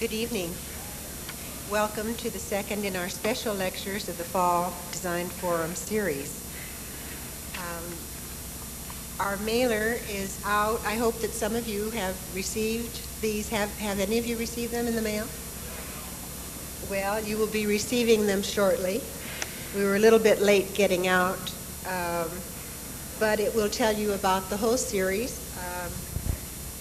Good evening. Welcome to the second in our special lectures of the Fall Design Forum series. Our mailer is out. I hope that some of you have received these. Have any of you received them in the mail? Well, you will be receiving them shortly. We were a little bit late getting out, but it will tell you about the whole series.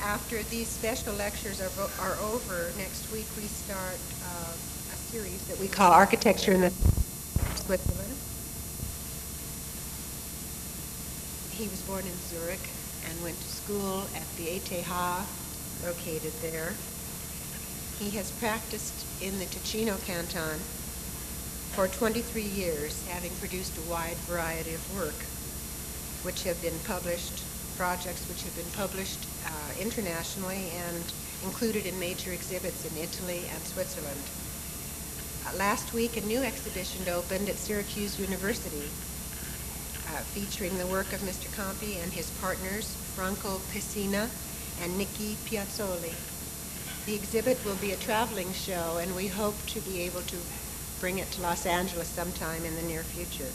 After these special lectures are over, next week we start a series that we call Architecture in the Switzerland. He was born in Zurich and went to school at the ETH, located there. He has practiced in the Ticino Canton for 23 years, having produced a wide variety of work, which have been published, projects which have been published internationally and included in major exhibits in Italy and Switzerland. Last week, a new exhibition opened at Syracuse University, featuring the work of Mr. Campi and his partners, Franco Pessina and Nicky Piazzoli. The exhibit will be a traveling show, and we hope to be able to bring it to Los Angeles sometime in the near future.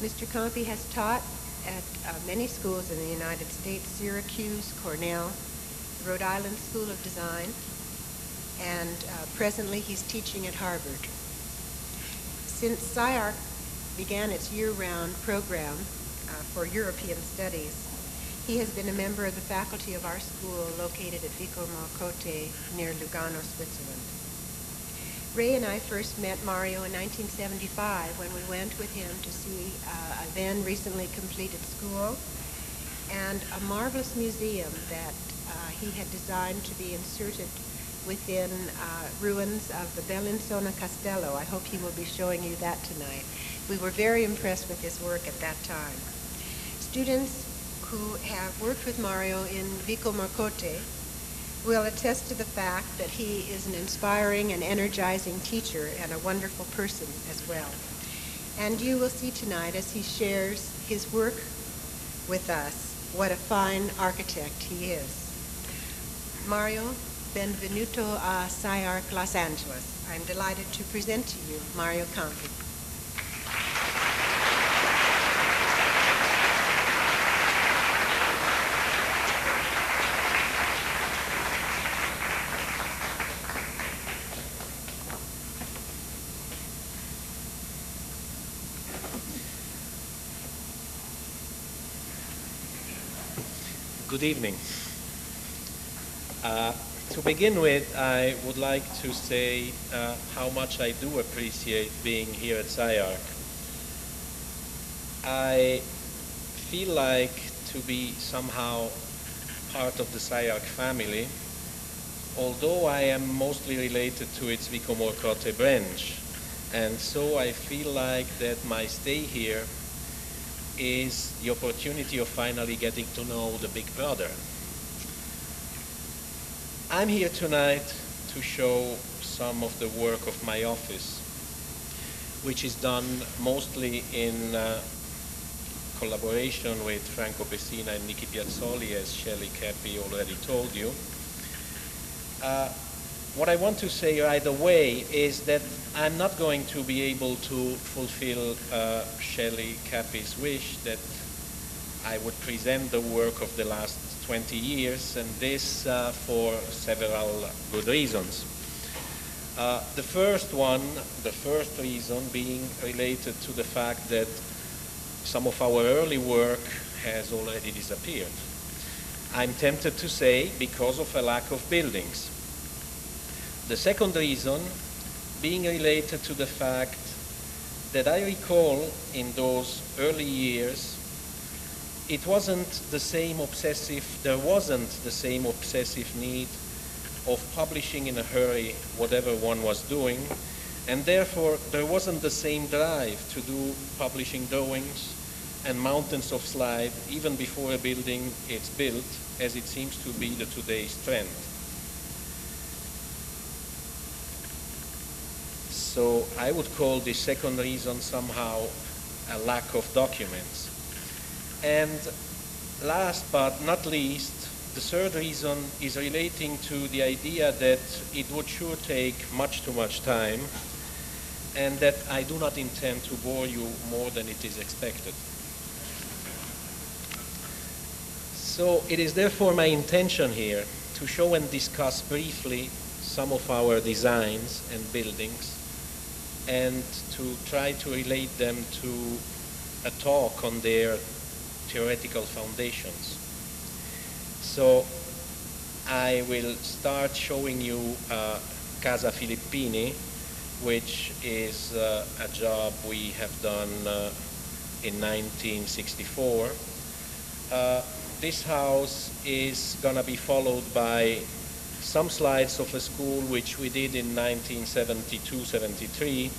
Mr. Campi has taught at many schools in the United States: Syracuse, Cornell, Rhode Island School of Design, and presently he's teaching at Harvard. Since SCI-Arc began its year-round program for European studies, he has been a member of the faculty of our school located at Vico Marcotte near Lugano, Switzerland. Ray and I first met Mario in 1975 when we went with him to see a then recently completed school and a marvelous museum that he had designed to be inserted within ruins of the Bellinzona Castello. I hope he will be showing you that tonight. We were very impressed with his work at that time. Students who have worked with Mario in Vico Marcotte will attest to the fact that he is an inspiring and energizing teacher and a wonderful person as well. And you will see tonight as he shares his work with us what a fine architect he is. Mario, benvenuto a SCI-Arc Los Angeles. I'm delighted to present to you Mario Campi. Good evening. To begin with, I would like to say how much I do appreciate being here at SCI-Arc. I feel like to be somehow part of the SCI-Arc family, although I am mostly related to its Vico Marcotte branch. And so I feel like that my stay here is the opportunity of finally getting to know the big brother. I'm here tonight to show some of the work of my office, which is done mostly in collaboration with Franco Pessina and Nicky Piazzoli, as Shelly, Kappe already told you. What I want to say right away is that I'm not going to be able to fulfill Shelly, Kappe's wish that I would present the work of the last 20 years, and this for several good reasons. The first reason being related to the fact that some of our early work has already disappeared. I'm tempted to say because of a lack of buildings. The second reason being related to the fact that I recall in those early years there wasn't the same obsessive need of publishing in a hurry whatever one was doing, and therefore there wasn't the same drive to do publishing drawings and mountains of slide even before a building is built, as it seems to be the today's trend. So I would call this second reason somehow a lack of documents. And last but not least, the third reason is relating to the idea that it would sure take much too much time, and that I do not intend to bore you more than it is expected. So it is therefore my intention here to show and discuss briefly some of our designs and buildings, and to try to relate them to a talk on their theoretical foundations. So I will start showing you Casa Filippini, which is a job we have done in 1964. This house is going to be followed by some slides of a school which we did in 1972-73,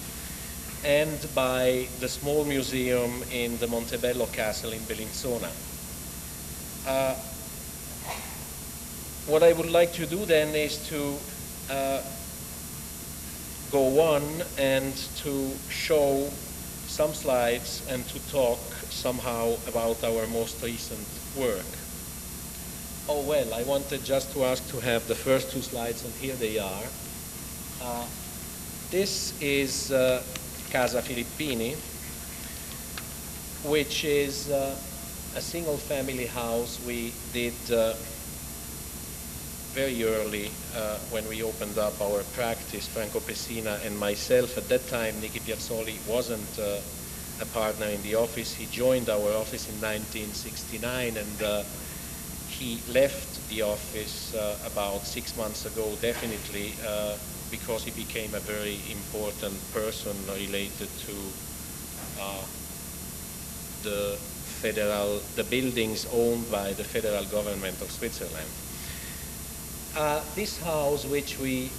and by the small museum in the Montebello Castle in Bellinzona. What I would like to do then is to go on and to show some slides and to talk somehow about our most recent work. Oh well, I wanted just to ask to have the first two slides, and here they are. This is Casa Filippini, which is a single family house we did very early when we opened up our practice, Franco Pessina and myself. At that time, Nicky Piazzoli wasn't a partner in the office. He joined our office in 1969, and he left the office about 6 months ago, definitely, because he became a very important person related to the buildings owned by the federal government of Switzerland. This house, which we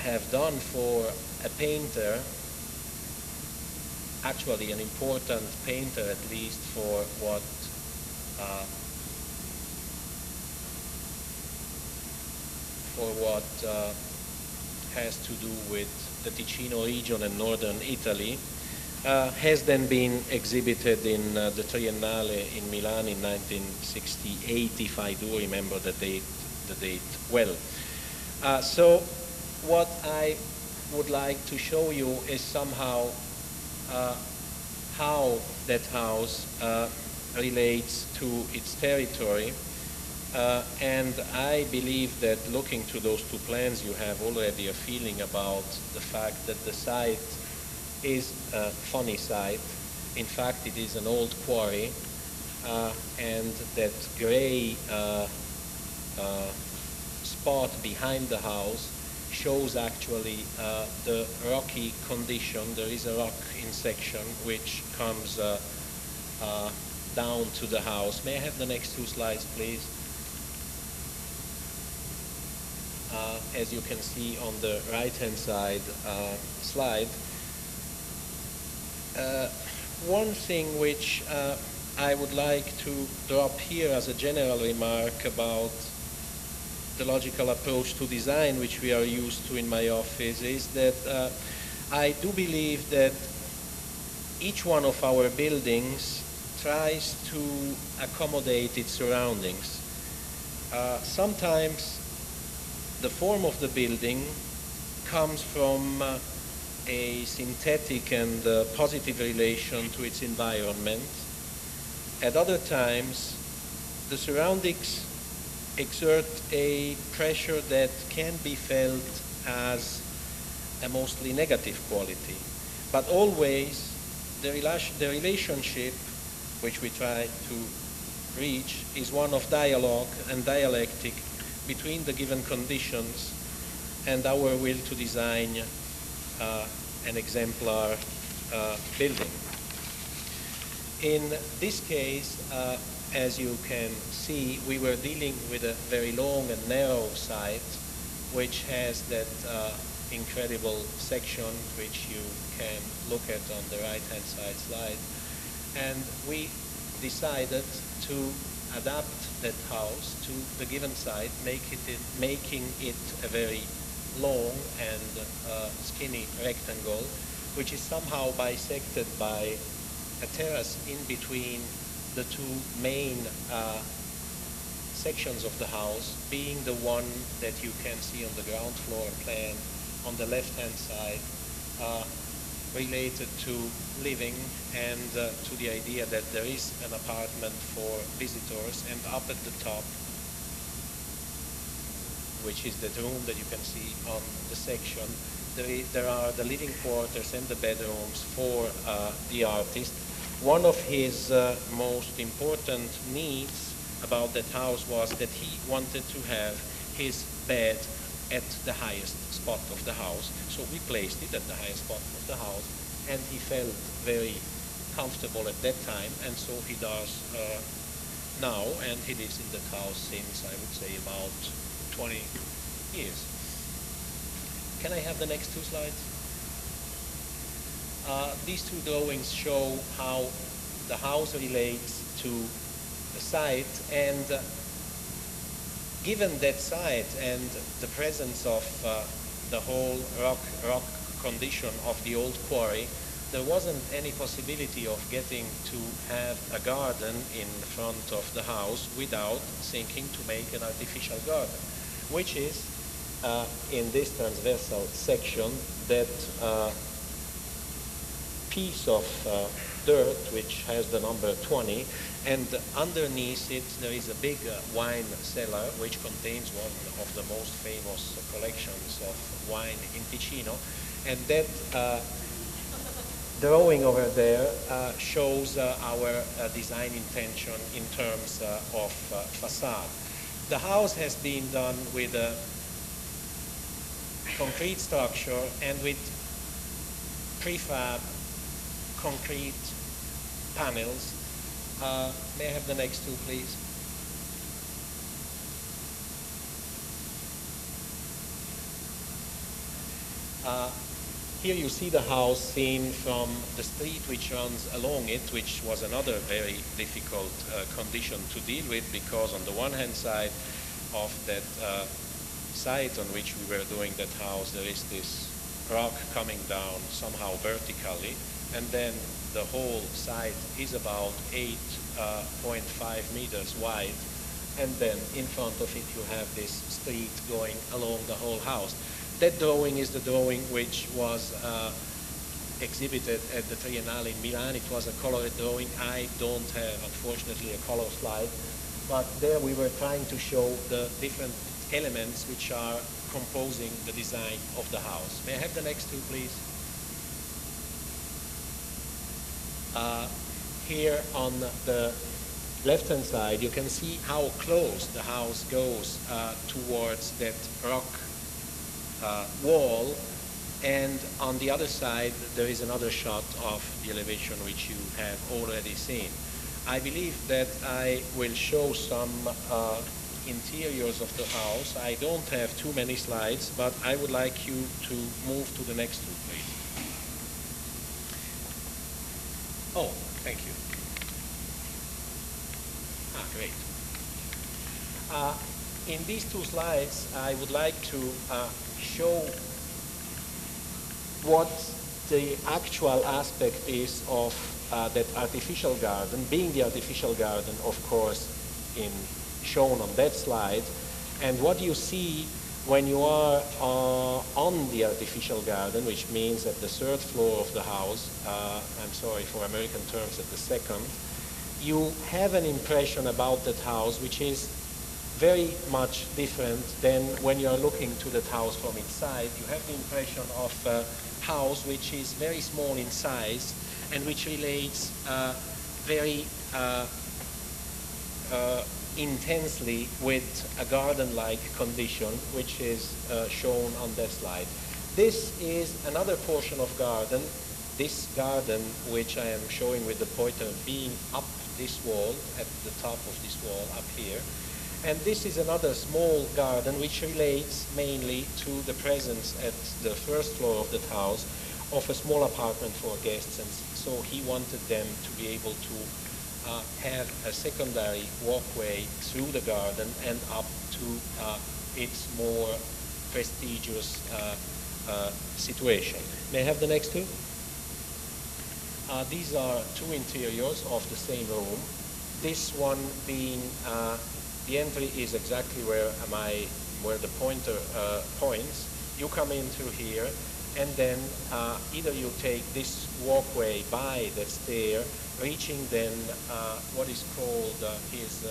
have done for a painter, actually an important painter at least for what has to do with the Ticino region and northern Italy, has then been exhibited in the Triennale in Milan in 1968, if I do remember the date well. So what I would like to show you is somehow how that house relates to its territory. And I believe that looking to those two plans, you have already a feeling about the fact that the site is a funny site. In fact, it is an old quarry, and that gray spot behind the house shows actually the rocky condition. There is a rock in section which comes down to the house. May I have the next two slides, please? As you can see on the right-hand side slide, one thing which I would like to drop here as a general remark about the logical approach to design which we are used to in my office is that I do believe that each one of our buildings tries to accommodate its surroundings. Sometimes the form of the building comes from a synthetic and positive relation to its environment. At other times, the surroundings exert a pressure that can be felt as a mostly negative quality. But always, the relationship which we try to reach is one of dialogue and dialectic between the given conditions and our will to design an exemplar building. In this case, as you can see, we were dealing with a very long and narrow site which has that incredible section which you can look at on the right-hand side slide. And we decided to adapt that house to the given site, making it a very long and skinny rectangle, which is somehow bisected by a terrace in between the two main sections of the house, being the one that you can see on the ground floor plan on the left-hand side, related to living and to the idea that there is an apartment for visitors, and up at the top, which is the room that you can see on the section, there are the living quarters and the bedrooms for the artist. One of his most important needs about that house was that he wanted to have his bed at the highest spot of the house. So we placed it at the highest spot of the house, and he felt very comfortable at that time, and so he does now, and he lives in that house since, I would say, about 20 years. Can I have the next two slides? These two drawings show how the house relates to the site, and given that site and the presence of the whole rock condition of the old quarry, there wasn't any possibility of getting to have a garden in front of the house without thinking to make an artificial garden, which is in this transversal section that piece of dirt which has the number 20, and underneath it there is a big wine cellar which contains one of the most famous collections of wine in Ticino, and that drawing over there shows our design intention in terms of facade. The house has been done with a concrete structure and with prefab concrete panels. May I have the next two, please? Here you see the house seen from the street which runs along it, which was another very difficult condition to deal with, because on the one hand side of that site on which we were doing that house, there is this rock coming down somehow vertically, and then the whole site is about 8.5 meters wide, and then in front of it you have this street going along the whole house. That drawing is the drawing which was exhibited at the Triennale in Milan. It was a colored drawing. I don't have, unfortunately, a color slide, but there we were trying to show the different elements which are composing the design of the house. May I have the next two, please? Here on the left-hand side, you can see how close the house goes towards that rock wall, and on the other side there is another shot of the elevation which you have already seen. I believe that I will show some interiors of the house. I don't have too many slides, but I would like you to move to the next two, please. Oh, thank you. Great. In these two slides, I would like to show what the actual aspect is of that artificial garden, being the artificial garden, of course, shown on that slide, and what you see when you are on the artificial garden, which means at the third floor of the house, I'm sorry for American terms, at the second, you have an impression about that house which is very much different than when you are looking to that house from inside. You have the impression of a house which is very small in size and which relates very intensely with a garden-like condition, which is shown on that slide. This is another portion of garden, this garden which I am showing with the pointer being up this wall, at the top of this wall up here. And this is another small garden which relates mainly to the presence at the first floor of the house of a small apartment for guests, and so he wanted them to be able to have a secondary walkway through the garden and up to its more prestigious situation. May I have the next two? These are two interiors of the same room. This one being The entry is exactly where where the pointer points. You come in through here, and then either you take this walkway by the stair, reaching then what is called his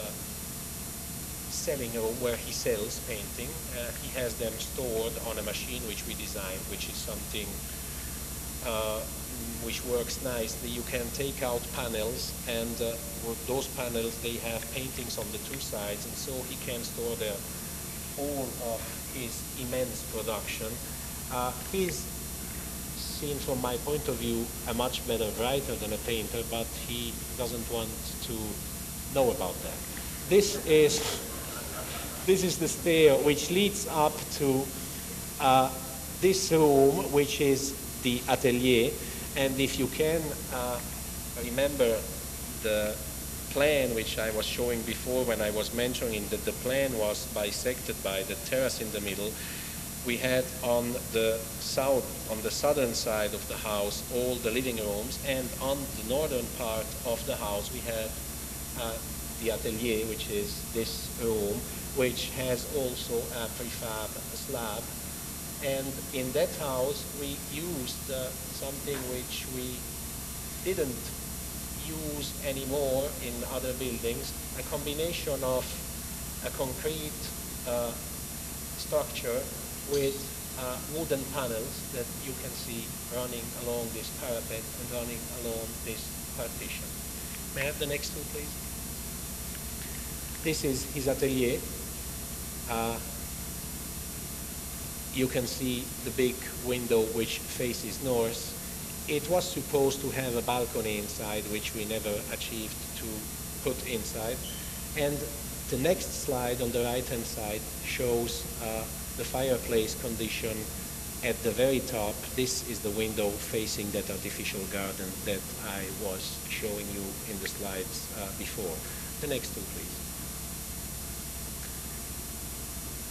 selling room, where he sells painting. He has them stored on a machine which we designed, which is something which works nicely. You can take out panels, and with those panels they have paintings on the two sides, and so he can store there all of his immense production. He's seen from my point of view a much better writer than a painter, but he doesn't want to know about that. This is the stair which leads up to this room, which is the atelier. And if you can remember the plan which I was showing before, when I was mentioning that the plan was bisected by the terrace in the middle, we had on the southern side of the house all the living rooms, and on the northern part of the house we had the atelier, which is this room, which has also a prefab slab. And in that house we used something which we didn't use anymore in other buildings, a combination of a concrete structure with wooden panels that you can see running along this parapet and running along this partition. May I have the next two, please? This is his atelier. You can see the big window which faces north. It was supposed to have a balcony inside, which we never achieved to put inside. And the next slide on the right-hand side shows the fireplace condition at the very top. This is the window facing that artificial garden that I was showing you in the slides before. The next two, please.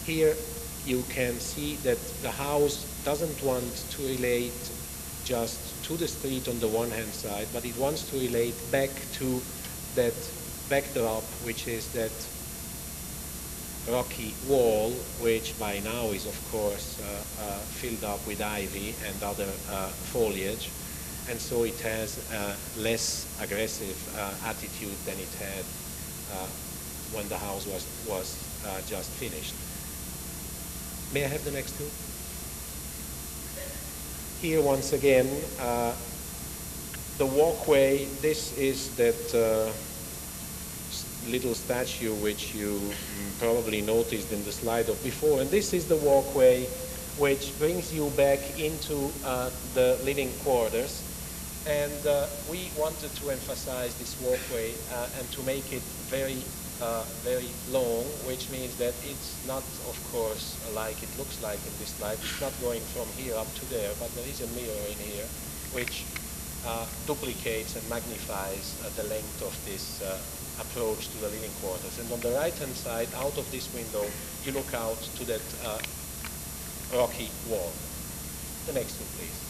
Here you can see that the house doesn't want to relate just to the street on the one hand side, but it wants to relate back to that backdrop, which is that rocky wall, which by now is of course filled up with ivy and other foliage, and so it has a less aggressive attitude than it had when the house was just finished. May I have the next two? Here once again, the walkway. This is that little statue which you probably noticed in the slide of before, and this is the walkway which brings you back into the living quarters. And we wanted to emphasize this walkway and to make it very long, which means that it's not, of course, like it looks like in this slide. It's not going from here up to there, but there is a mirror in here which duplicates and magnifies the length of this approach to the living quarters. And on the right-hand side, out of this window, you look out to that rocky wall. The next one, please.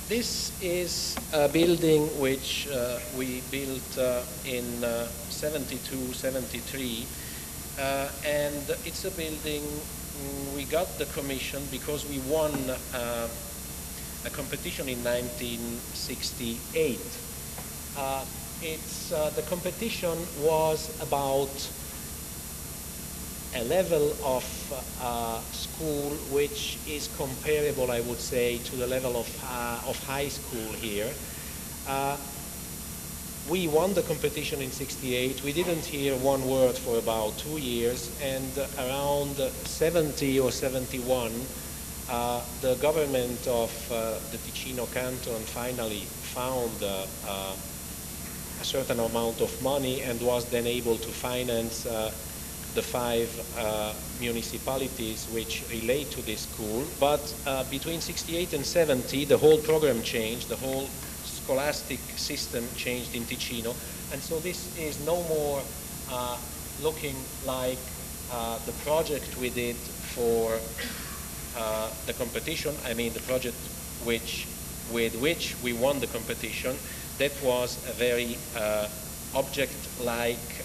This is a building which we built in 72, 73, and it's a building we got the commission because we won a competition in 1968. The competition was about a level of school which is comparable, I would say, to the level of high school here. We won the competition in 68. We didn't hear one word for about 2 years, and around 70 or 71, the government of the Ticino Canton finally found a certain amount of money and was then able to finance the 5 municipalities which relate to this school. But between 68 and 70, the whole program changed, the whole scholastic system changed in Ticino, and so this is no more looking like the project we did for the competition. I mean the project with which we won the competition. That was a very object-like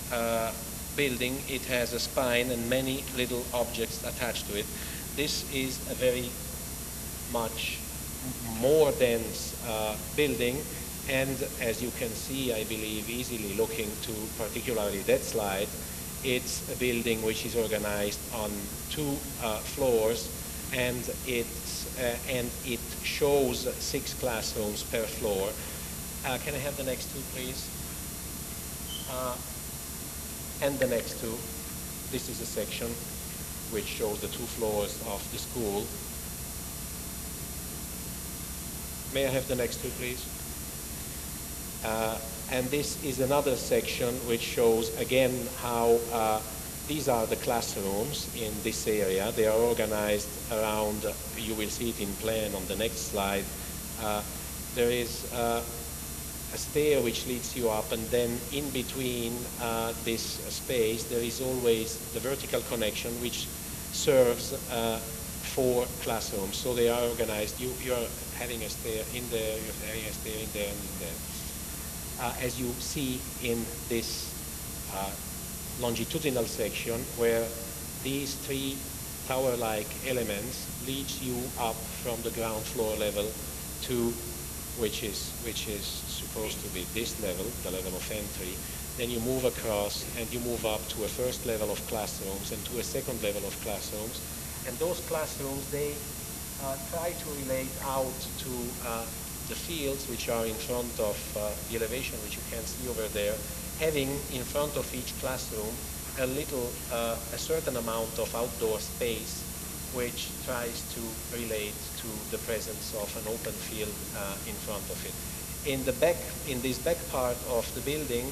building. It has a spine and many little objects attached to it. This is a very much more dense building, and as you can see, I believe, easily looking to particularly that slide, it's a building which is organized on 2 floors, and it shows 6 classrooms per floor. Can I have the next 2, please? And the next 2. This is a section which shows the 2 floors of the school. May I have the next 2, please? And this is another section which shows again how these are the classrooms in this area. They are organized around, you will see it in plan on the next slide. There is a stair which leads you up, and then in between this space there is always the vertical connection which serves 4 classrooms. So they are organized. You're having a stair in there, you're having a stair in there and in there. As you see in this longitudinal section, where these 3 tower-like elements leads you up from the ground floor level to which is supposed to be this level, the level of entry. Then you move across and you move up to a first level of classrooms and to a second level of classrooms. And those classrooms, they try to relate out to the fields which are in front of the elevation, which you can see over there, having in front of each classroom a certain amount of outdoor space which tries to relate to the presence of an open field in front of it. In this back part of the building,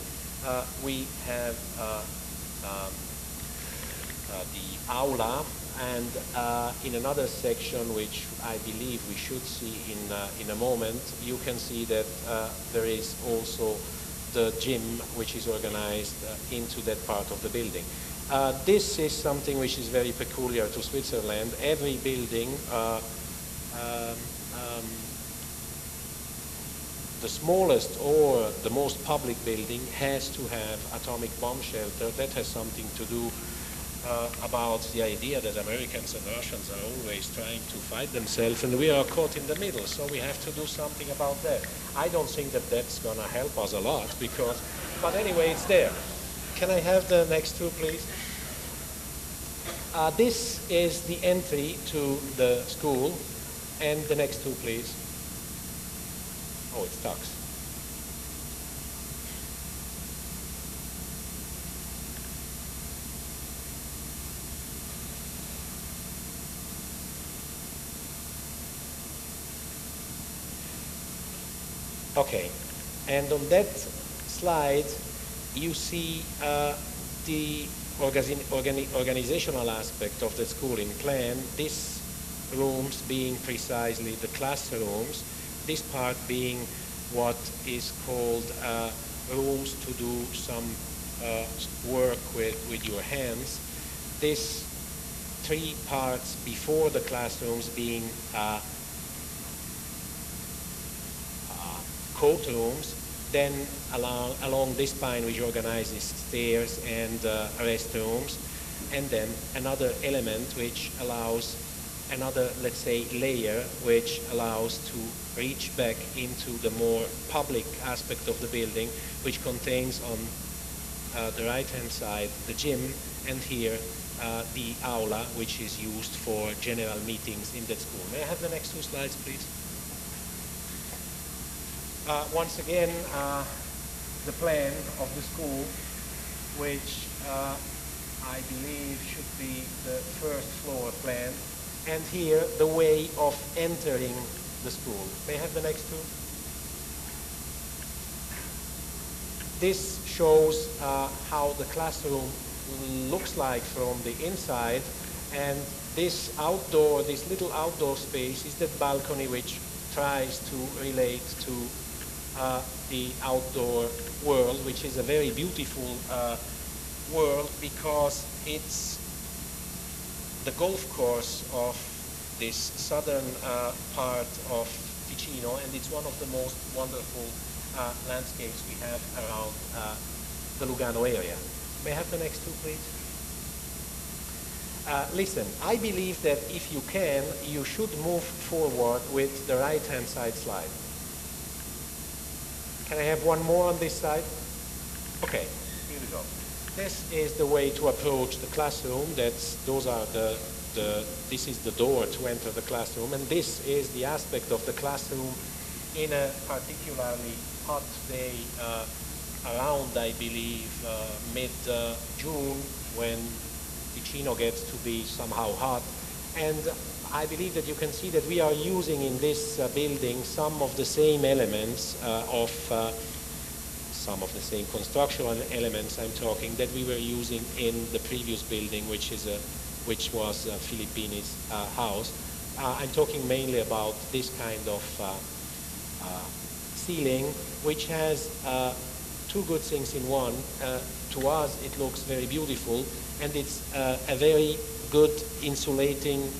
we have the aula, and in another section, which I believe we should see in a moment, you can see that there is also the gym, which is organized into that part of the building. This is something which is very peculiar to Switzerland. Every building, the smallest or the most public building, has to have atomic bomb shelter. That has something to do about the idea that Americans and Russians are always trying to fight themselves, and we are caught in the middle, so we have to do something about that. I don't think that that's going to help us a lot, but anyway, it's there. Can I have the next 2, please? This is the entry to the school, and the next 2, please. Oh, it's tucks. Okay, and on that slide you see the organizational aspect of the school in plan, these rooms being precisely the classrooms, this part being what is called rooms to do some work with your hands. These 3 parts before the classrooms being coat rooms, then along this spine which organizes stairs and restrooms, and then another element which allows another, let's say, layer which allows to reach back into the more public aspect of the building, which contains on the right-hand side the gym, and here the aula, which is used for general meetings in that school. May I have the next 2 slides, please? Once again, the plan of the school, which I believe should be the first floor plan, and here the way of entering the school. May I have the next 2? This shows how the classroom looks like from the inside, and this little outdoor space is that balcony which tries to relate to the outdoor world, which is a very beautiful world because it's the golf course of this southern part of Ticino, and it's one of the most wonderful landscapes we have around the Lugano area. May I have the next two, please? Listen, I believe that if you can, you should move forward with the right-hand side slide. Can I have one more on this side? Okay, here we go. This is the way to approach the classroom. Those are this is the door to enter the classroom, and this is the aspect of the classroom in a particularly hot day around, I believe, mid-June, when Ticino gets to be somehow hot. And I believe that you can see that we are using in this building some of the same elements some of the same constructional elements I'm talking that we were using in the previous building, which was Filippini's house. I'm talking mainly about this kind of ceiling, which has two good things in one. To us, it looks very beautiful, and it's a very good insulating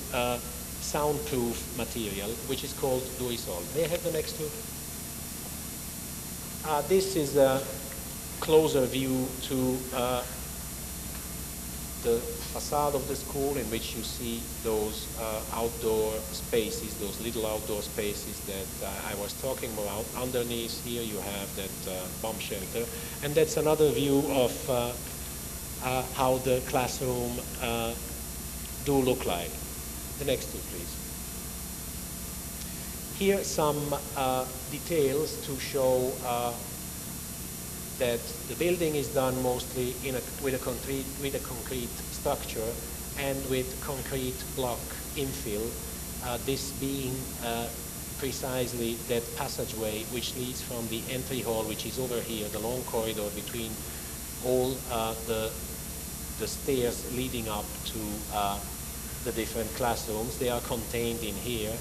soundproof material, which is called Durisol. May I have the next two? This is a closer view to the facade of the school, in which you see those outdoor spaces, those little outdoor spaces that I was talking about. Underneath here you have that bomb shelter, and that's another view of how the classroom do look like. The next two, please. Here some details to show that the building is done mostly with a concrete structure and with concrete block infill, this being precisely that passageway which leads from the entry hall, which is over here, the long corridor between all the stairs leading up to the different classrooms. They are contained in here.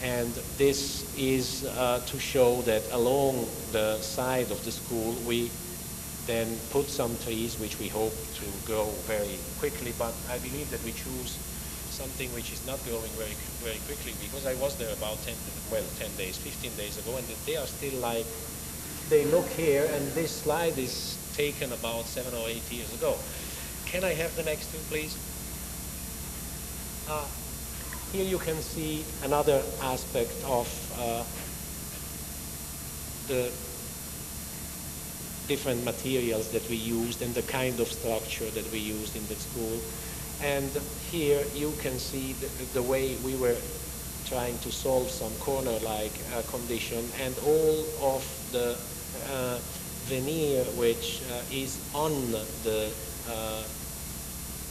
And this is to show that along the side of the school we then put some trees which we hope to grow very quickly, but I believe that we choose something which is not growing very, very quickly, because I was there about 10 days, 15 days ago, and they are still like they look here, and this slide is taken about 7 or 8 years ago. Can I have the next two, please? Here you can see another aspect of the different materials that we used and the kind of structure that we used in the school. And here you can see the way we were trying to solve some corner-like condition, and all of the veneer which is on the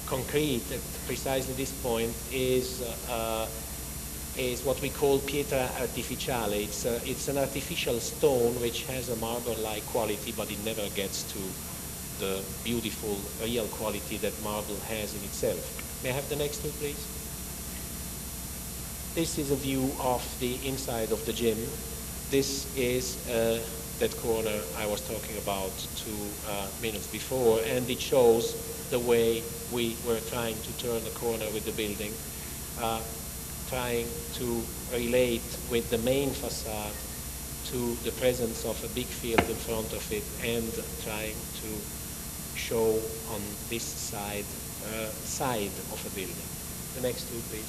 concrete at precisely this point is what we call pietra artificiale. It's an artificial stone which has a marble-like quality, but it never gets to the beautiful real quality that marble has in itself. May I have the next two, please? This is a view of the inside of the gym. This is that corner I was talking about 2 minutes before, and it shows the way we were trying to turn the corner with the building, trying to relate with the main facade to the presence of a big field in front of it, and trying to show on this side of a building. The next two, please.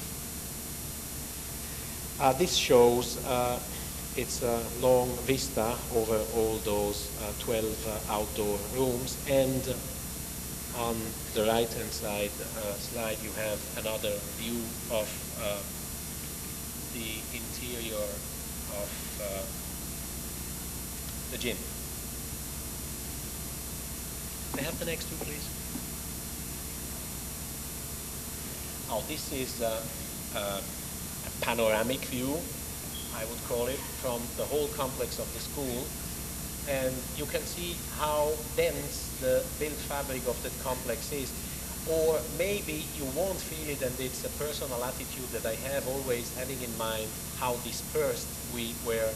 This shows it's a long vista over all those 12 outdoor rooms, and on the right-hand side slide you have another view of the interior of the gym. May I have the next two, please? Oh, this is a panoramic view, I would call it, from the whole complex of the school. And you can see how dense the built fabric of that complex is. Or maybe you won't feel it, and it's a personal attitude that I have, always having in mind how dispersed we were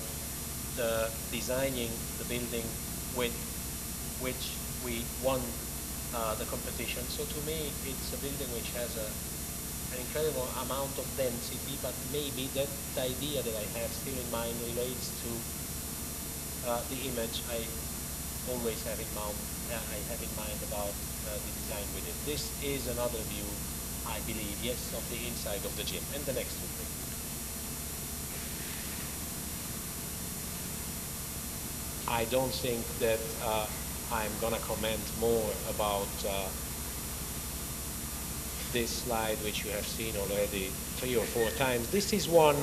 designing the building with which we won the competition. So to me, it's a building which has an incredible amount of density, but maybe that idea that I have still in mind relates to the image I always have in mind, about the design with it. This is another view, I believe, yes, of the inside of the gym. And the next one, please. I don't think that I'm gonna comment more about this slide, which you have seen already 3 or 4 times. This is one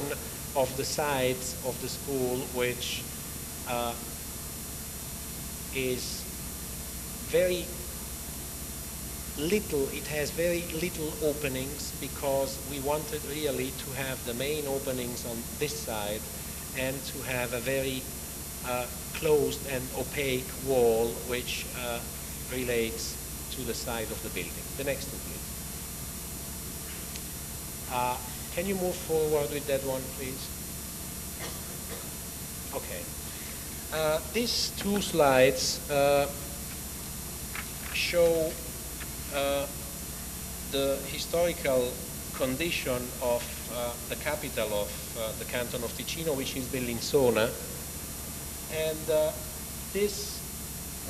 of the sides of the school which is very little, it has very little openings, because we wanted really to have the main openings on this side and to have a very closed and opaque wall which relates to the side of the building. The next one, please. Can you move forward with that one, please? Okay. These 2 slides show the historical condition of the capital of the Canton of Ticino, which is Bellinzona. And this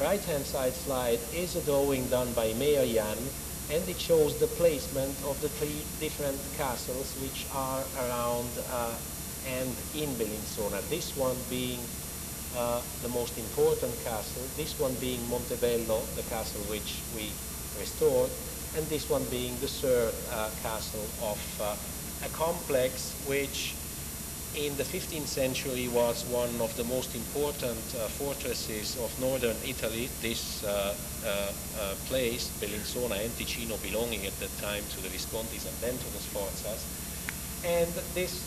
right-hand side slide is a drawing done by Mayor Jan, and it shows the placement of the 3 different castles which are around and in Bellinzona. This one being the most important castle, this one being Montebello, the castle which we restored, and this one being the 3rd castle of a complex which in the 15th century was one of the most important fortresses of northern Italy. This place, Bellinzona and Ticino, belonging at that time to the Viscontis and then to the Sforzas. And this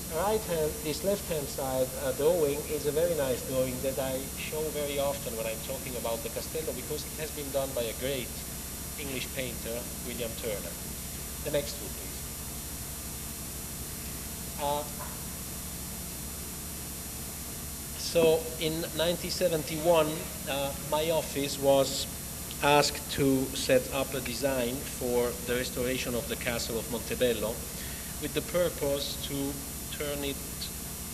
left-hand side drawing is a very nice drawing that I show very often when I'm talking about the Castello, because it has been done by a great English painter, William Turner. The next one, please. So in 1971, my office was asked to set up a design for the restoration of the castle of Montebello, with the purpose to turn it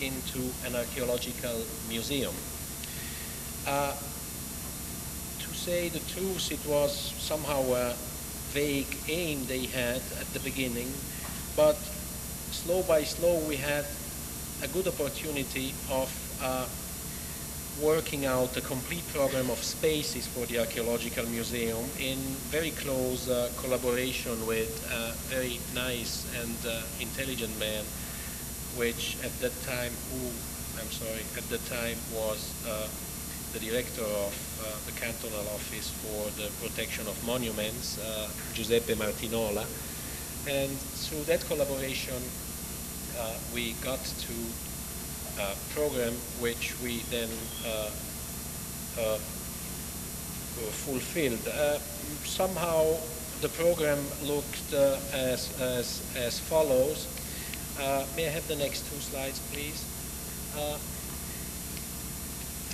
into an archaeological museum. To say the truth, it was somehow a vague aim they had at the beginning, but slow by slow we had a good opportunity of working out a complete program of spaces for the Archaeological Museum in very close collaboration with a very nice and intelligent man, which at that time was the director of the cantonal office for the protection of monuments, Giuseppe Martinola. And through that collaboration, we got to program which we then fulfilled. Somehow the program looked as follows. May I have the next 2 slides, please?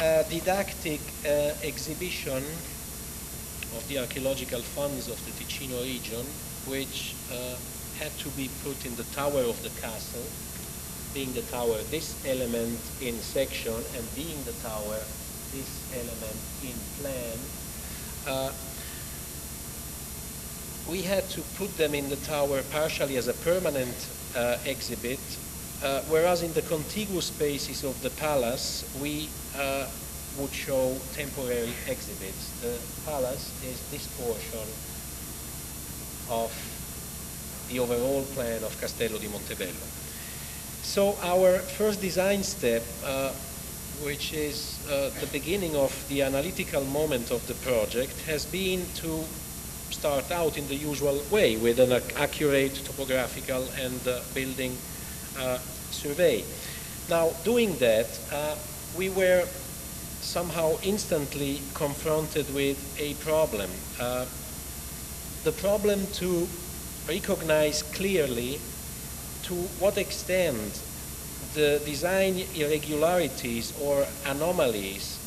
A didactic exhibition of the archaeological funds of the Ticino region, which had to be put in the tower of the castle, being the tower this element in section, and being the tower this element in plan. We had to put them in the tower partially as a permanent exhibit, whereas in the contiguous spaces of the palace we would show temporary exhibits. The palace is this portion of the overall plan of Castello di Montebello. So our first design step, which is the beginning of the analytical moment of the project, has been to start out in the usual way with an accurate topographical and building survey. Now, doing that, we were somehow instantly confronted with a problem. The problem to recognize clearly to what extent the design irregularities or anomalies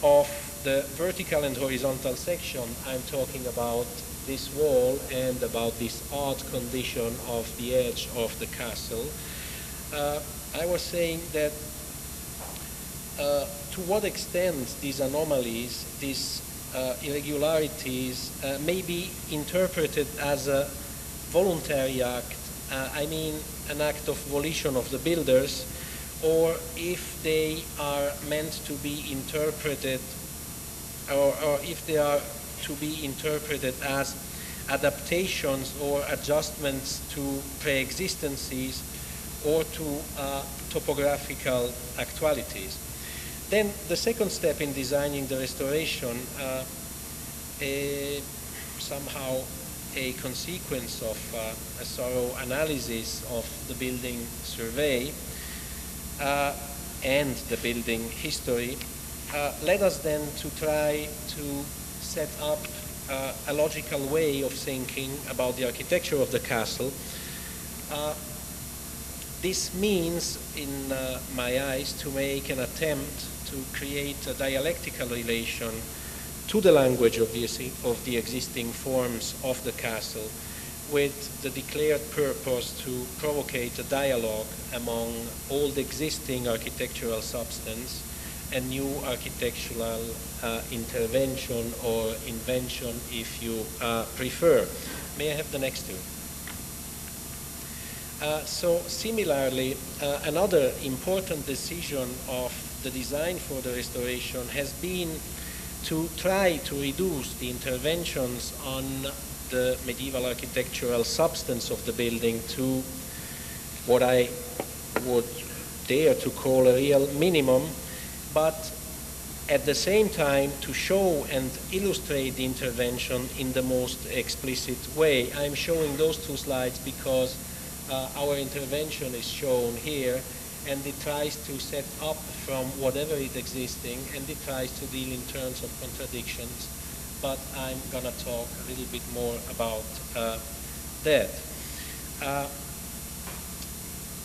of the vertical and horizontal section, I'm talking about this wall and about this odd condition of the edge of the castle. I was saying that to what extent these anomalies, these irregularities may be interpreted as a voluntary act, I mean an act of volition of the builders, or if they are meant to be interpreted, or if they are to be interpreted as adaptations or adjustments to pre-existencies or to topographical actualities. Then the second step in designing the restoration, somehow a consequence of a thorough analysis of the building survey and the building history, led us then to try to set up a logical way of thinking about the architecture of the castle. This means, in my eyes, to make an attempt to create a dialectical relation to the language of the existing forms of the castle, with the declared purpose to provocate a dialogue among old existing architectural substance and new architectural intervention or invention, if you prefer. May I have the next two? So similarly, another important decision of the design for the restoration has been to try to reduce the interventions on the medieval architectural substance of the building to what I would dare to call a real minimum, but at the same time to show and illustrate the intervention in the most explicit way. I'm showing those two slides because our intervention is shown here, and it tries to set up from whatever is existing, and it tries to deal in terms of contradictions, but I'm going to talk a little bit more about that.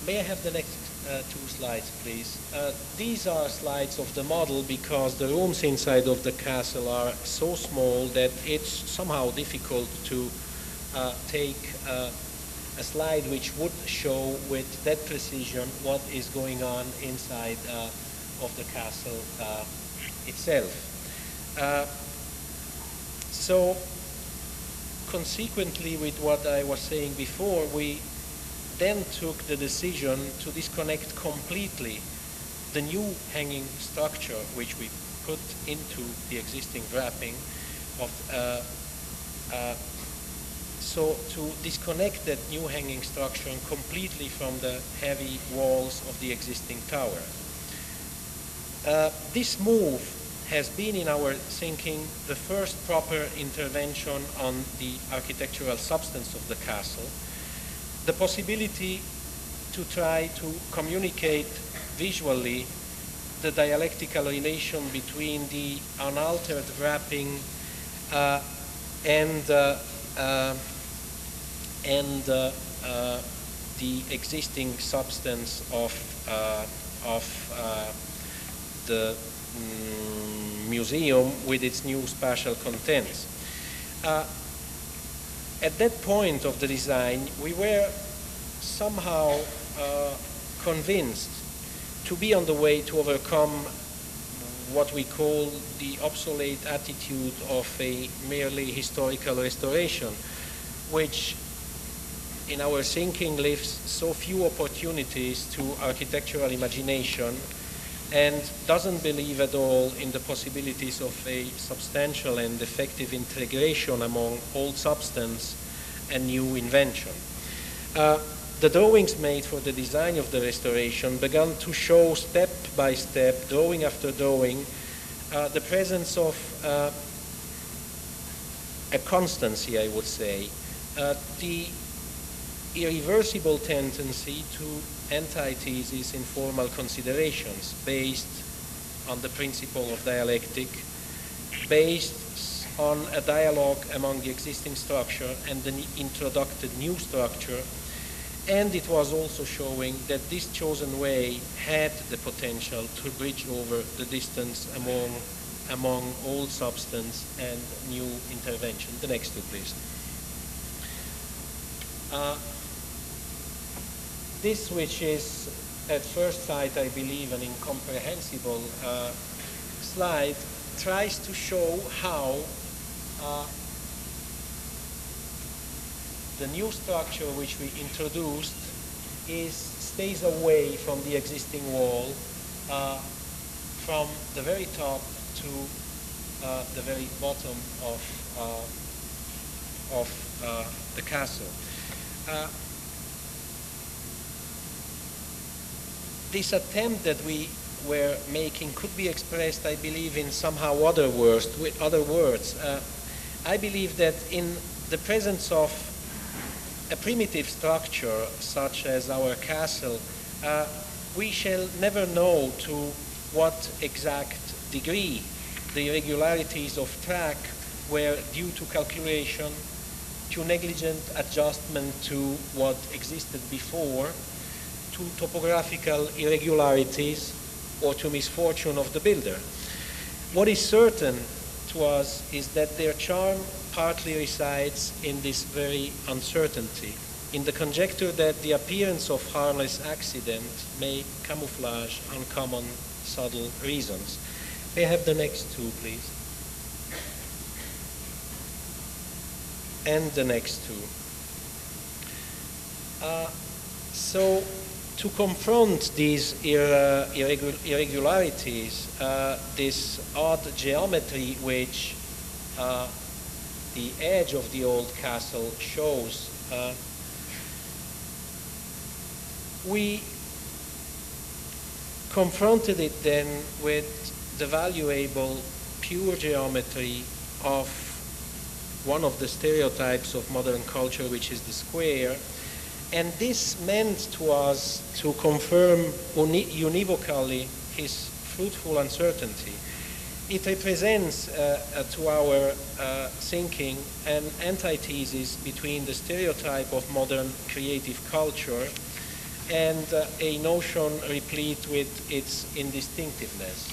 May I have the next two slides, please? These are slides of the model because the rooms inside of the castle are so small that it's somehow difficult to take a slide which would show with that precision what is going on inside of the castle itself. So consequently with what I was saying before, we then took the decision to disconnect completely the new hanging structure which we put into the existing wrapping of so to disconnect that new hanging structure completely from the heavy walls of the existing tower. This move has been, in our thinking, the first proper intervention on the architectural substance of the castle. The possibility to try to communicate visually the dialectical relation between the unaltered wrapping and the existing substance of the museum with its new spatial contents. At that point of the design, we were somehow convinced to be on the way to overcome what we call the obsolete attitude of a merely historical restoration, which in our thinking leaves so few opportunities to architectural imagination and doesn't believe at all in the possibilities of a substantial and effective integration among old substance and new invention. The drawings made for the design of the restoration began to show step by step, drawing after drawing, the presence of a constancy, I would say, the irreversible tendency to antithesis in formal considerations based on the principle of dialectic, based on a dialogue among the existing structure and the introduced new structure, and it was also showing that this chosen way had the potential to bridge over the distance among old substance and new intervention. The next two, please. This, which is at first sight, I believe, an incomprehensible slide, tries to show how the new structure which we introduced stays away from the existing wall from the very top to the very bottom of the castle. This attempt that we were making could be expressed, I believe, in somehow other words. I believe that in the presence of a primitive structure such as our castle, we shall never know to what exact degree the irregularities of track were due to calculation, to negligent adjustment to what existed before, to topographical irregularities, or to misfortune of the builder. What is certain to us is that their charm partly resides in this very uncertainty, in the conjecture that the appearance of harmless accident may camouflage uncommon, subtle reasons. May I have the next two, please? And the next two. So, to confront these irregularities, this odd geometry which the edge of the old castle shows, we confronted it then with the valuable pure geometry of one of the stereotypes of modern culture, which is the square. And this meant to us to confirm univocally his fruitful uncertainty. It represents, to our thinking, an antithesis between the stereotype of modern creative culture and a notion replete with its indistinctiveness.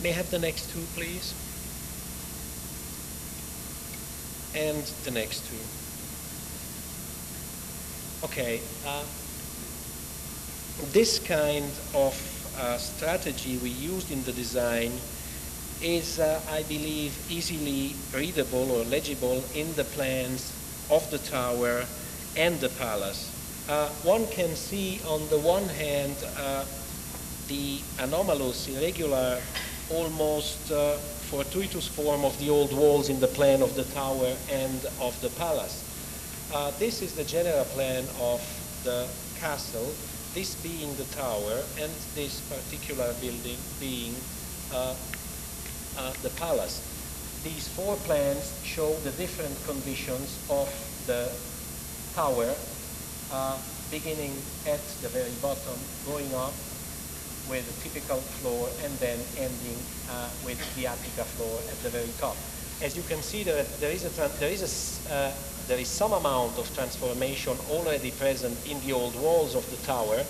May I have the next two, please? And the next two. Okay. This kind of strategy we used in the design is, I believe, easily readable or legible in the plans of the tower and the palace. One can see on the one hand the anomalous, irregular, almost fortuitous form of the old walls in the plan of the tower and of the palace. This is the general plan of the castle, this being the tower and this particular building being the palace. These four plans show the different conditions of the tower, beginning at the very bottom, going up with a typical floor, and then ending with the attica floor at the very top. As you can see, there is some amount of transformation already present in the old walls of the tower,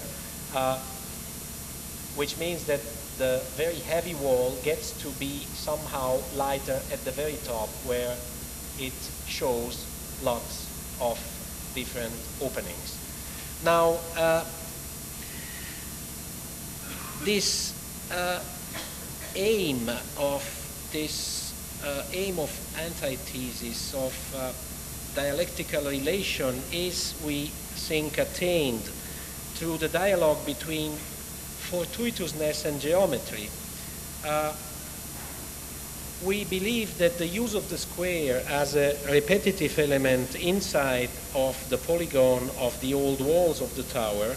which means that the very heavy wall gets to be somehow lighter at the very top, where it shows lots of different openings. Now, this aim of antithesis of dialectical relation is, we think, attained through the dialogue between fortuitousness and geometry. We believe that the use of the square as a repetitive element inside of the polygon of the old walls of the tower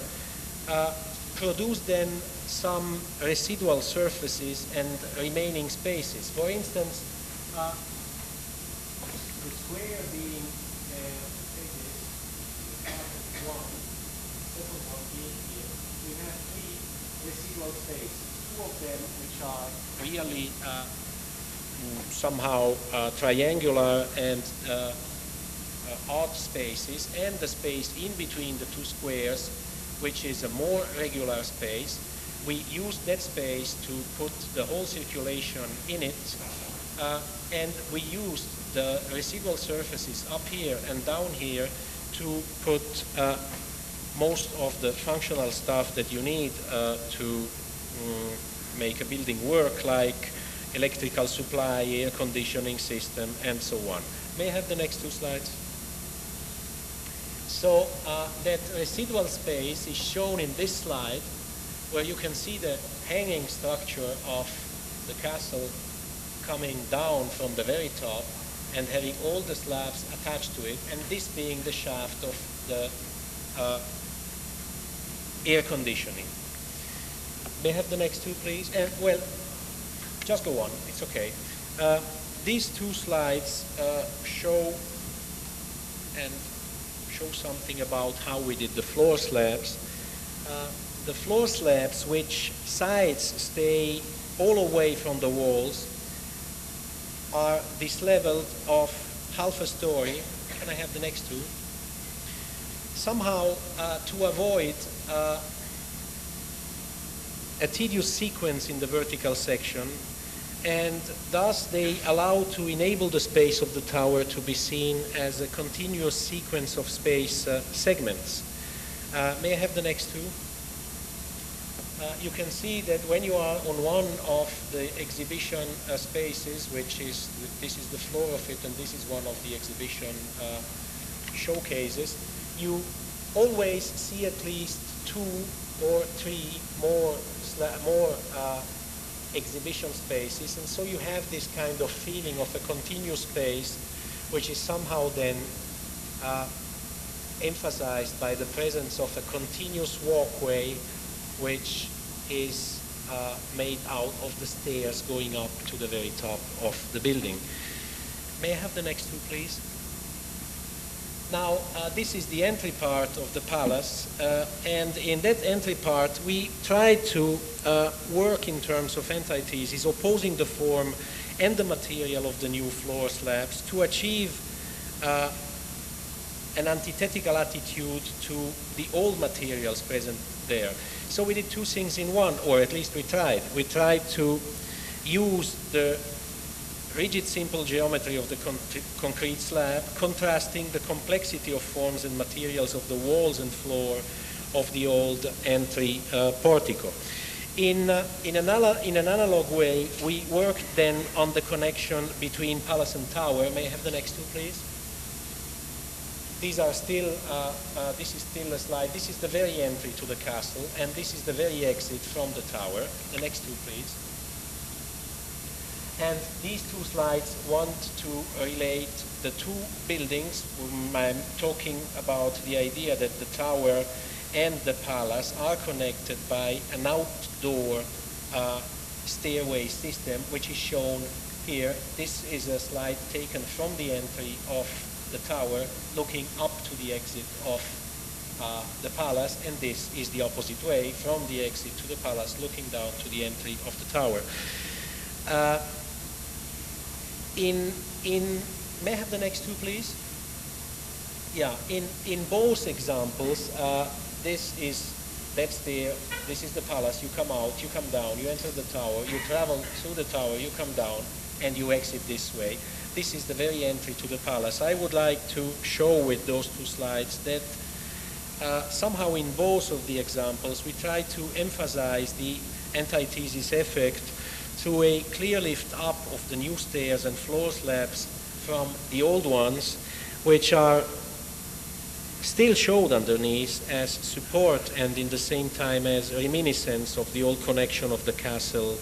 produced then some residual surfaces and remaining spaces. For instance, the square being one, second one being here, we have three residual spaces, two of them which are really somehow triangular and odd spaces, and the space in between the two squares, which is a more regular space. We used that space to put the whole circulation in it, and we used the residual surfaces up here and down here to put most of the functional stuff that you need to make a building work, like electrical supply, air conditioning system, and so on. May I have the next two slides? So that residual space is shown in this slide, where you can see the hanging structure of the castle coming down from the very top and having all the slabs attached to it, and this being the shaft of the air conditioning. May I have the next two, please? Well, just go on, it's okay. These two slides show something about how we did the floor slabs. The floor slabs, which sides stay all away from the walls, are this level of half a story. Can I have the next two? Somehow, to avoid a tedious sequence in the vertical section, and thus they allow to enable the space of the tower to be seen as a continuous sequence of space segments. May I have the next two? You can see that when you are on one of the exhibition spaces, this is the floor of it, and this is one of the exhibition showcases, you always see at least 2 or 3 more exhibition spaces, and so you have this kind of feeling of a continuous space, which is somehow then emphasized by the presence of a continuous walkway, which is made out of the stairs going up to the very top of the building. May I have the next two, please? Now, this is the entry part of the palace, and in that entry part, we try to work in terms of antithesis, opposing the form and the material of the new floor slabs to achieve an antithetical attitude to the old materials present there. So we did two things in one, or at least we tried. We tried to use the rigid simple geometry of the concrete slab, contrasting the complexity of forms and materials of the walls and floor of the old entry portico. In an analog way, we worked then on the connection between palace and tower. May I have the next two, please? These are still, this is still a slide. This is the very entry to the castle, and this is the very exit from the tower. The next two, please. And these two slides want to relate the two buildings. I'm talking about the idea that the tower and the palace are connected by an outdoor stairway system, which is shown here. This is a slide taken from the entry of the tower, looking up to the exit of the palace, and this is the opposite way, from the exit to the palace, looking down to the entry of the tower. May I have the next two, please? Yeah, in both examples, this is the palace. You come out, you come down, you enter the tower, you travel through the tower, you come down, and you exit this way. This is the very entry to the palace. I would like to show with those two slides that somehow in both of the examples we try to emphasize the antithesis effect through a clear lift up of the new stairs and floor slabs from the old ones, which are still showed underneath as support and in the same time as reminiscence of the old connection of the castle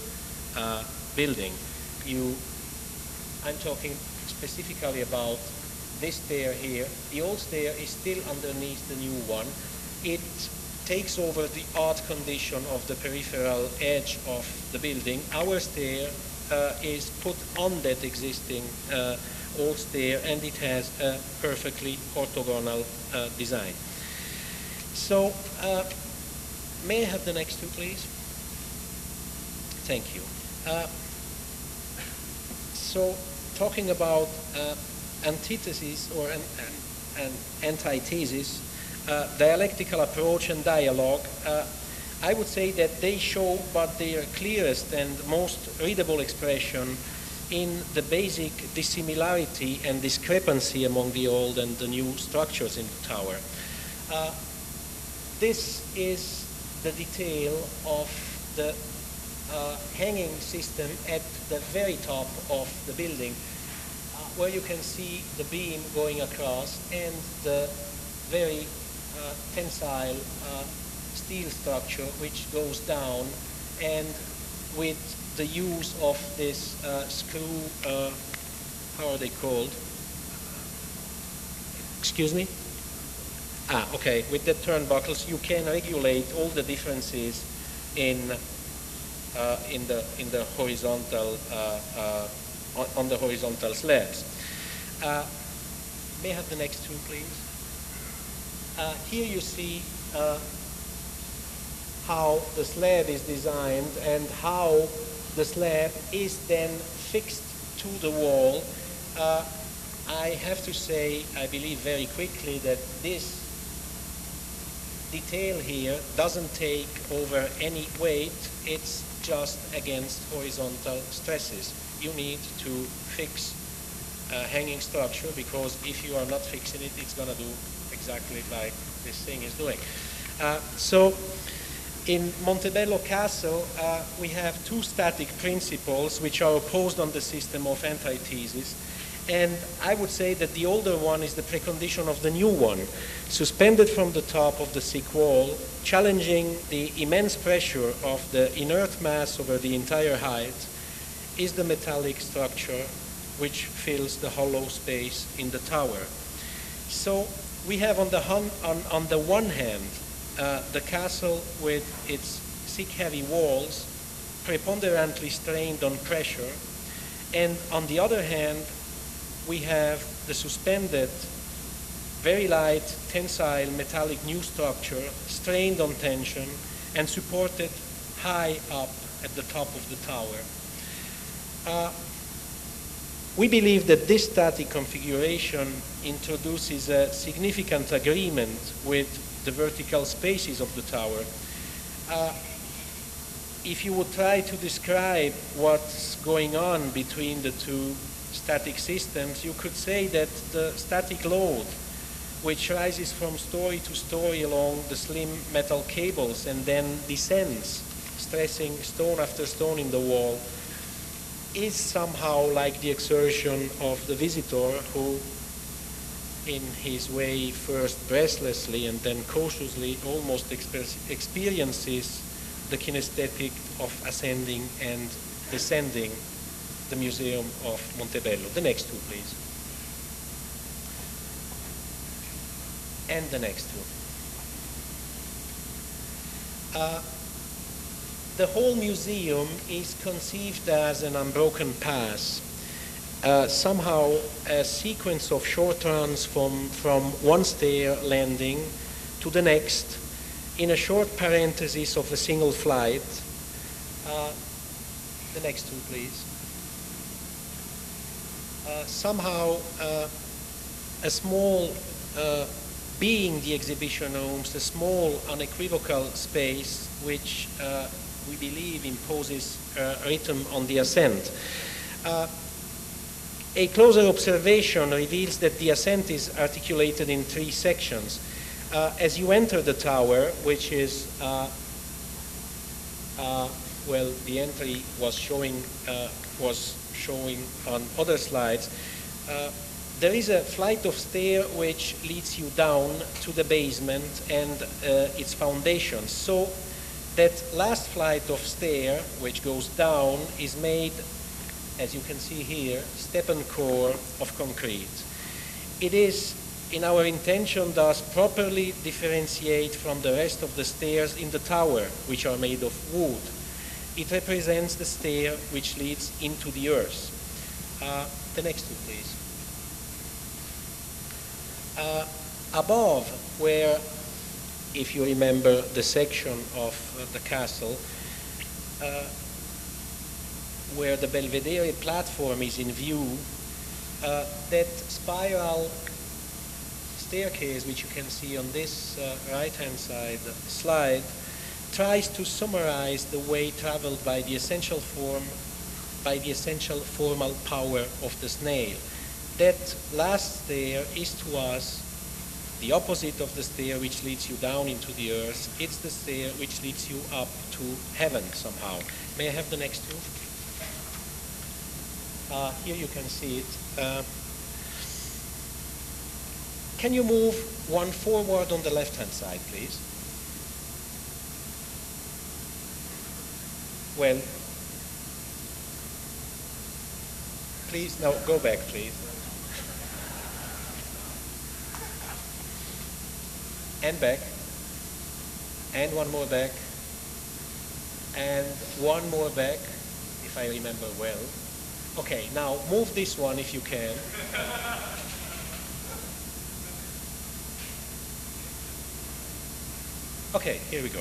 building. I'm talking specifically about this stair here. The old stair is still underneath the new one. It takes over the odd condition of the peripheral edge of the building. Our stair is put on that existing old stair, and it has a perfectly orthogonal design. So, may I have the next two, please? Thank you. So, talking about antithesis or an antithesis, dialectical approach and dialogue, I would say that they show but their clearest and most readable expression in the basic dissimilarity and discrepancy among the old and the new structures in the tower. this is the detail of the hanging system at the very top of the building, where you can see the beam going across and the very tensile steel structure which goes down, and with the use of this screw, how are they called? Excuse me? Okay, with the turnbuckles you can regulate all the differences in the horizontal on the horizontal slabs. May I have the next two, please? Here you see how the slab is designed and how the slab is then fixed to the wall. I have to say, I believe very quickly, that this detail here doesn't take over any weight. It's just against horizontal stresses. You need to fix a hanging structure, because if you are not fixing it, it's going to do exactly like this thing is doing. So in Montebello Castle, we have two static principles which are opposed on the system of antithesis. And I would say that the older one is the precondition of the new one. Suspended from the top of the thick wall, challenging the immense pressure of the inert mass over the entire height, is the metallic structure which fills the hollow space in the tower. So we have on the one hand the castle with its thick heavy walls preponderantly strained on pressure, and on the other hand we have the suspended, very light, tensile, metallic new structure, strained on tension and supported high up at the top of the tower. We believe that this static configuration introduces a significant agreement with the vertical spaces of the tower. If you would try to describe what's going on between the two static systems, you could say that the static load, which rises from story to story along the slim metal cables and then descends, stressing stone after stone in the wall, is somehow like the exertion of the visitor who, in his way, first breathlessly and then cautiously almost experiences the kinesthetic of ascending and descending the Museum of Montebello. The next two, please. And the next two. The whole museum is conceived as an unbroken path, somehow a sequence of short runs from one stair landing to the next in a short parenthesis of a single flight. The next two, please. Somehow a small, being the exhibition rooms, a small unequivocal space which we believe imposes rhythm on the ascent. A closer observation reveals that the ascent is articulated in three sections. As you enter the tower, which is, well, the entry was showing on other slides, there is a flight of stair which leads you down to the basement and its foundations. So that last flight of stair, which goes down, is made, as you can see here, step and core of concrete. It is in our intention thus properly differentiate from the rest of the stairs in the tower, which are made of wood. It represents the stair which leads into the earth. The next two, please. Above, where, if you remember the section of the castle, where the Belvedere platform is in view, that spiral staircase, which you can see on this right-hand side slide, tries to summarize the way traveled by the essential form, by the essential formal power of the snail. That last stair is to us the opposite of the stair which leads you down into the earth. It's the stair which leads you up to heaven somehow. May I have the next two? Here you can see it. Can you move one forward on the left-hand side, please? Well, please, no, go back, please. And back. And one more back. And one more back, if I remember well. Okay, now move this one if you can. Okay, here we go.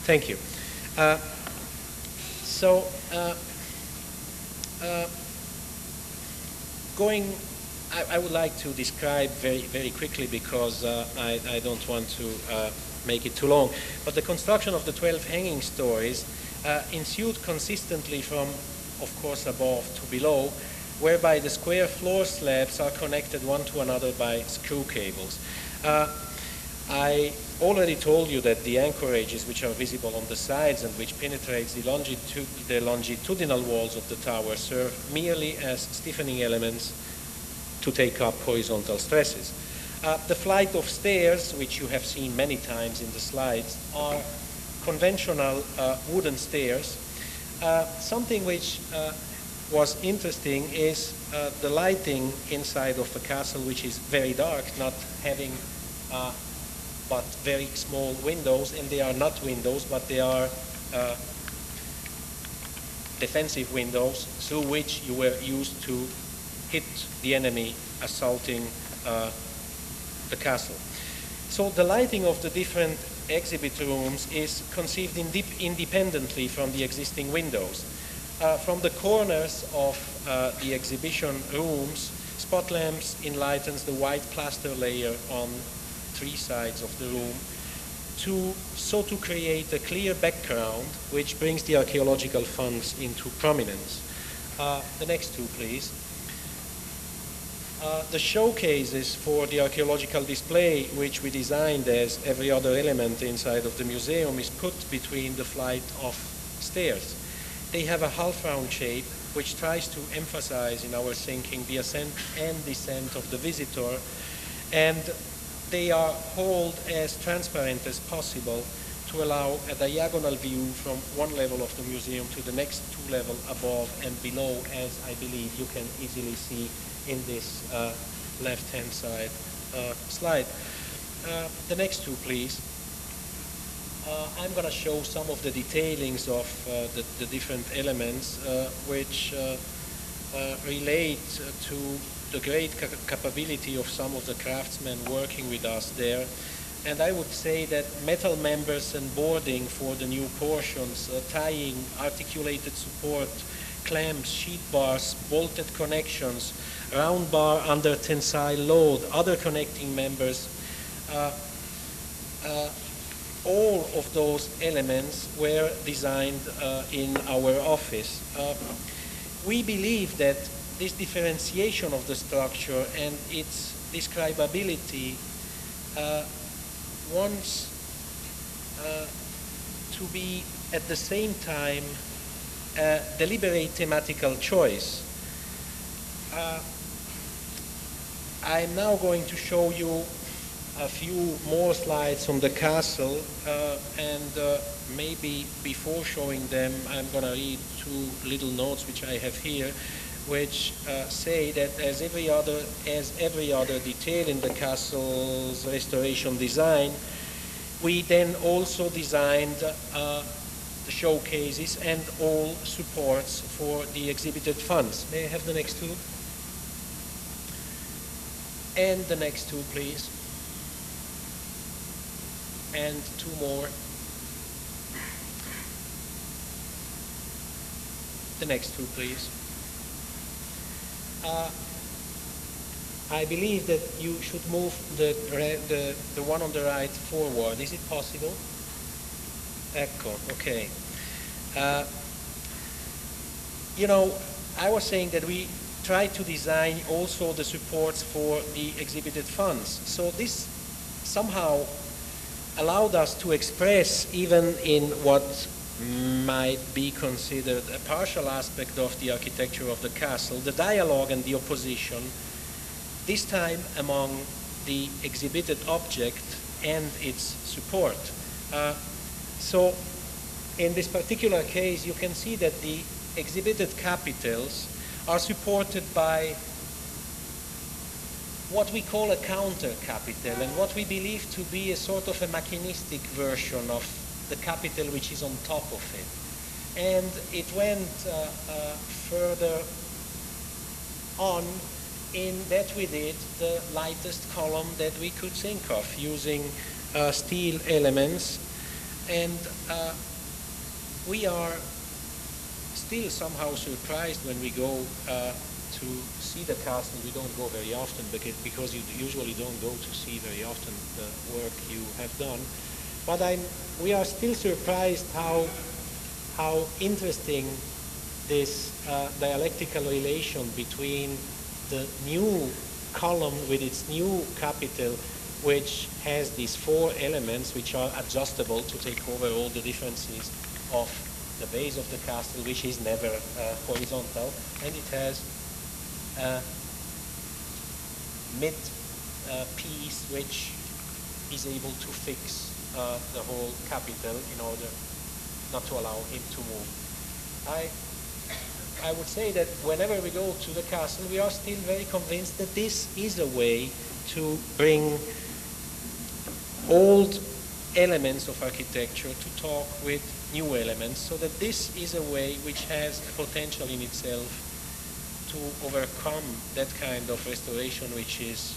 Thank you. I would like to describe very, very quickly because I don't want to make it too long. But the construction of the 12 hanging stories ensued consistently from, of course, above to below, whereby the square floor slabs are connected one to another by screw cables. I already told you that the anchorages which are visible on the sides and which penetrates the longitudinal walls of the tower serve merely as stiffening elements to take up horizontal stresses. The flight of stairs, which you have seen many times in the slides, are conventional wooden stairs. Something which was interesting is the lighting inside of the castle, which is very dark, not having but very small windows, and they are not windows, but they are defensive windows through which you were used to hit the enemy assaulting the castle. So the lighting of the different exhibit rooms is conceived independently from the existing windows. From the corners of the exhibition rooms, spot lamps enlightens the white plaster layer on 3 sides of the room to create a clear background which brings the archaeological funds into prominence. The next two, please. The showcases for the archaeological display, which we designed as every other element inside of the museum, is put between the flight of stairs. They have a half-round shape which tries to emphasize, in our thinking, the ascent and descent of the visitor, and they are hauled as transparent as possible to allow a diagonal view from one level of the museum to the next 2 levels above and below, as I believe you can easily see in this left-hand side slide. The next two, please. I'm going to show some of the detailings of the different elements which relate to the great capability of some of the craftsmen working with us there. And I would say that metal members and boarding for the new portions, tying, articulated support, clamps, sheet bars, bolted connections, round bar under tensile load, other connecting members, all of those elements were designed in our office. We believe that this differentiation of the structure and its describability wants to be at the same time a deliberate thematical choice. I'm now going to show you a few more slides on the castle, and maybe before showing them, I'm going to read 2 little notes which I have here, which say that as every other detail in the castle's restoration design, we then also designed the showcases and all supports for the exhibited funds. May I have the next 2? And the next 2, please. And 2 more. The next 2, please. I believe that you should move the one on the right forward. Is it possible? Ecco, okay. You know, I was saying that we try to design also the supports for the exhibited funds. So this somehow allowed us to express, even in what might be considered a partial aspect of the architecture of the castle, the dialogue and the opposition, this time among the exhibited object and its support. So in this particular case, you can see that the exhibited capitals are supported by what we call a counter capital, and what we believe to be a sort of a mechanistic version of the capital which is on top of it. And it went further on in that we did the lightest column that we could think of, using steel elements. And we are still somehow surprised when we go to see the castle. We don't go very often because you usually don't go to see very often the work you have done. But we are still surprised how interesting this dialectical relation between the new column with its new capital, which has these four elements which are adjustable to take over all the differences of the base of the castle, which is never horizontal, and it has a mid piece which is able to fix the whole capital in order not to allow it to move. I would say that whenever we go to the castle, we are still very convinced that this is a way to bring old elements of architecture to talk with new elements, so that this is a way which has a potential in itself to overcome that kind of restoration, which is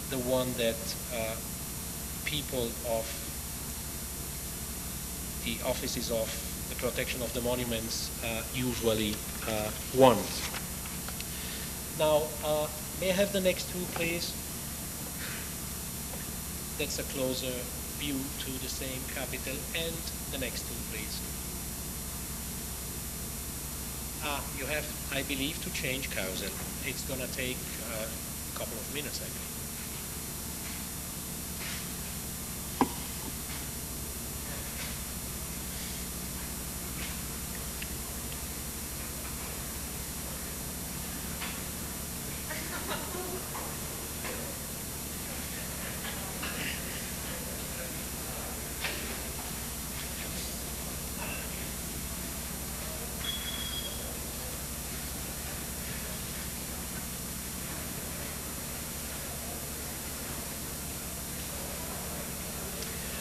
the one that people of the offices of the protection of the monuments usually want. Now, may I have the next two, please? That's a closer view to the same capital. And the next two, please. You have, I believe, to change carousel. It's going to take a couple of minutes, I believe.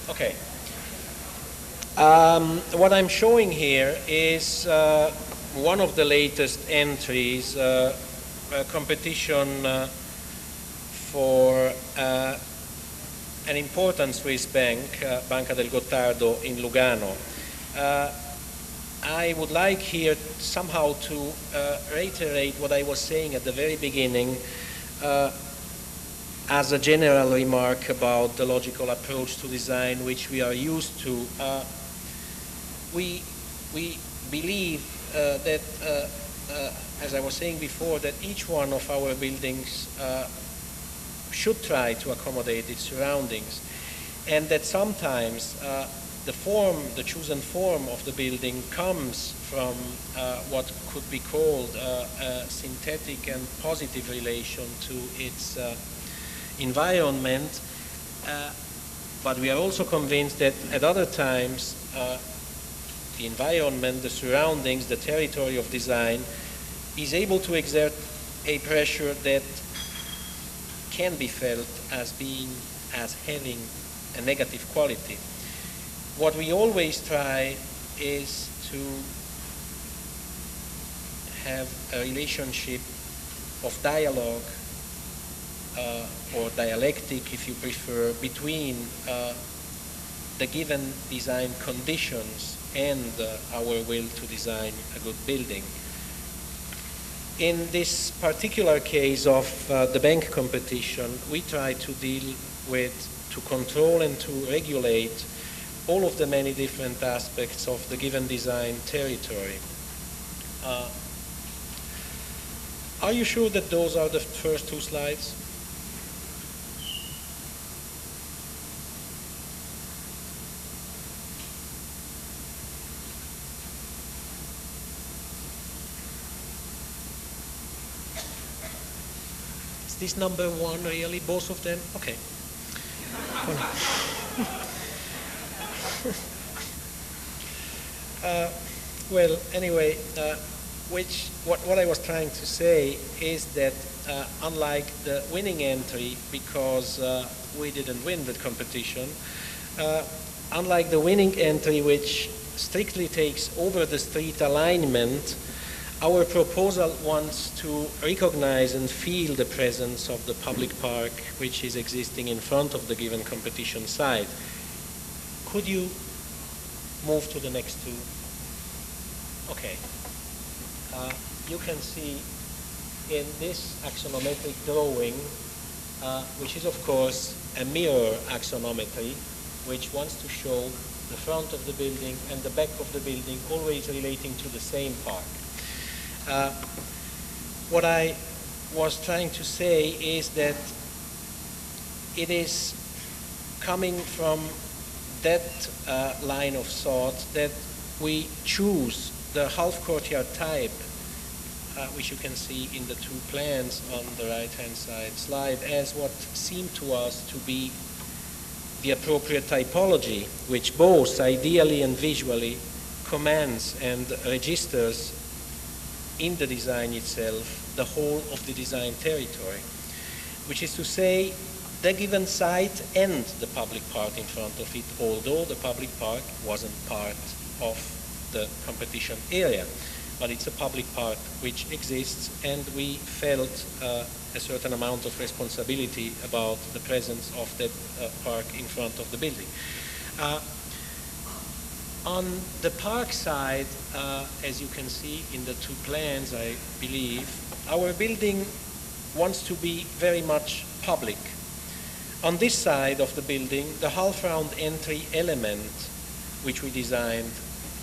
Okay. What I'm showing here is one of the latest entries, a competition for an important Swiss bank, Banca del Gottardo in Lugano. I would like here somehow to reiterate what I was saying at the very beginning, as a general remark about the logical approach to design which we are used to. We believe that, as I was saying before, that each one of our buildings should try to accommodate its surroundings, and that sometimes the chosen form of the building comes from what could be called a synthetic and positive relation to its environment, but we are also convinced that at other times the environment, the surroundings, the territory of design is able to exert a pressure that can be felt as having a negative quality. What we always try is to have a relationship of dialogue or dialectic, if you prefer, between the given design conditions and our will to design a good building. In this particular case of the bank competition, we try to deal with, to control and to regulate all of the many different aspects of the given design territory. Are you sure that those are the first two slides? this number one really, both of them? Okay. Well, anyway, what I was trying to say is that unlike the winning entry, because we didn't win the competition, unlike the winning entry, which strictly takes over the street alignment, our proposal wants to recognize and feel the presence of the public park which is existing in front of the given competition site. Could you move to the next two? Okay. You can see in this axonometric drawing, which is of course a mirror axonometry, which wants to show the front of the building and the back of the building always relating to the same park. What I was trying to say is that it is coming from that line of thought that we choose the half courtyard type, which you can see in the two plans on the right-hand side slide, as what seemed to us to be the appropriate typology, which both ideally and visually commands and registers in the design itself the whole of the design territory, which is to say the given site and the public park in front of it, although the public park wasn't part of the competition area. But it's a public park which exists, and we felt a certain amount of responsibility about the presence of that park in front of the building. On the park side, as you can see in the two plans, I believe, our building wants to be very much public. On this side of the building, the half-round entry element, which we designed,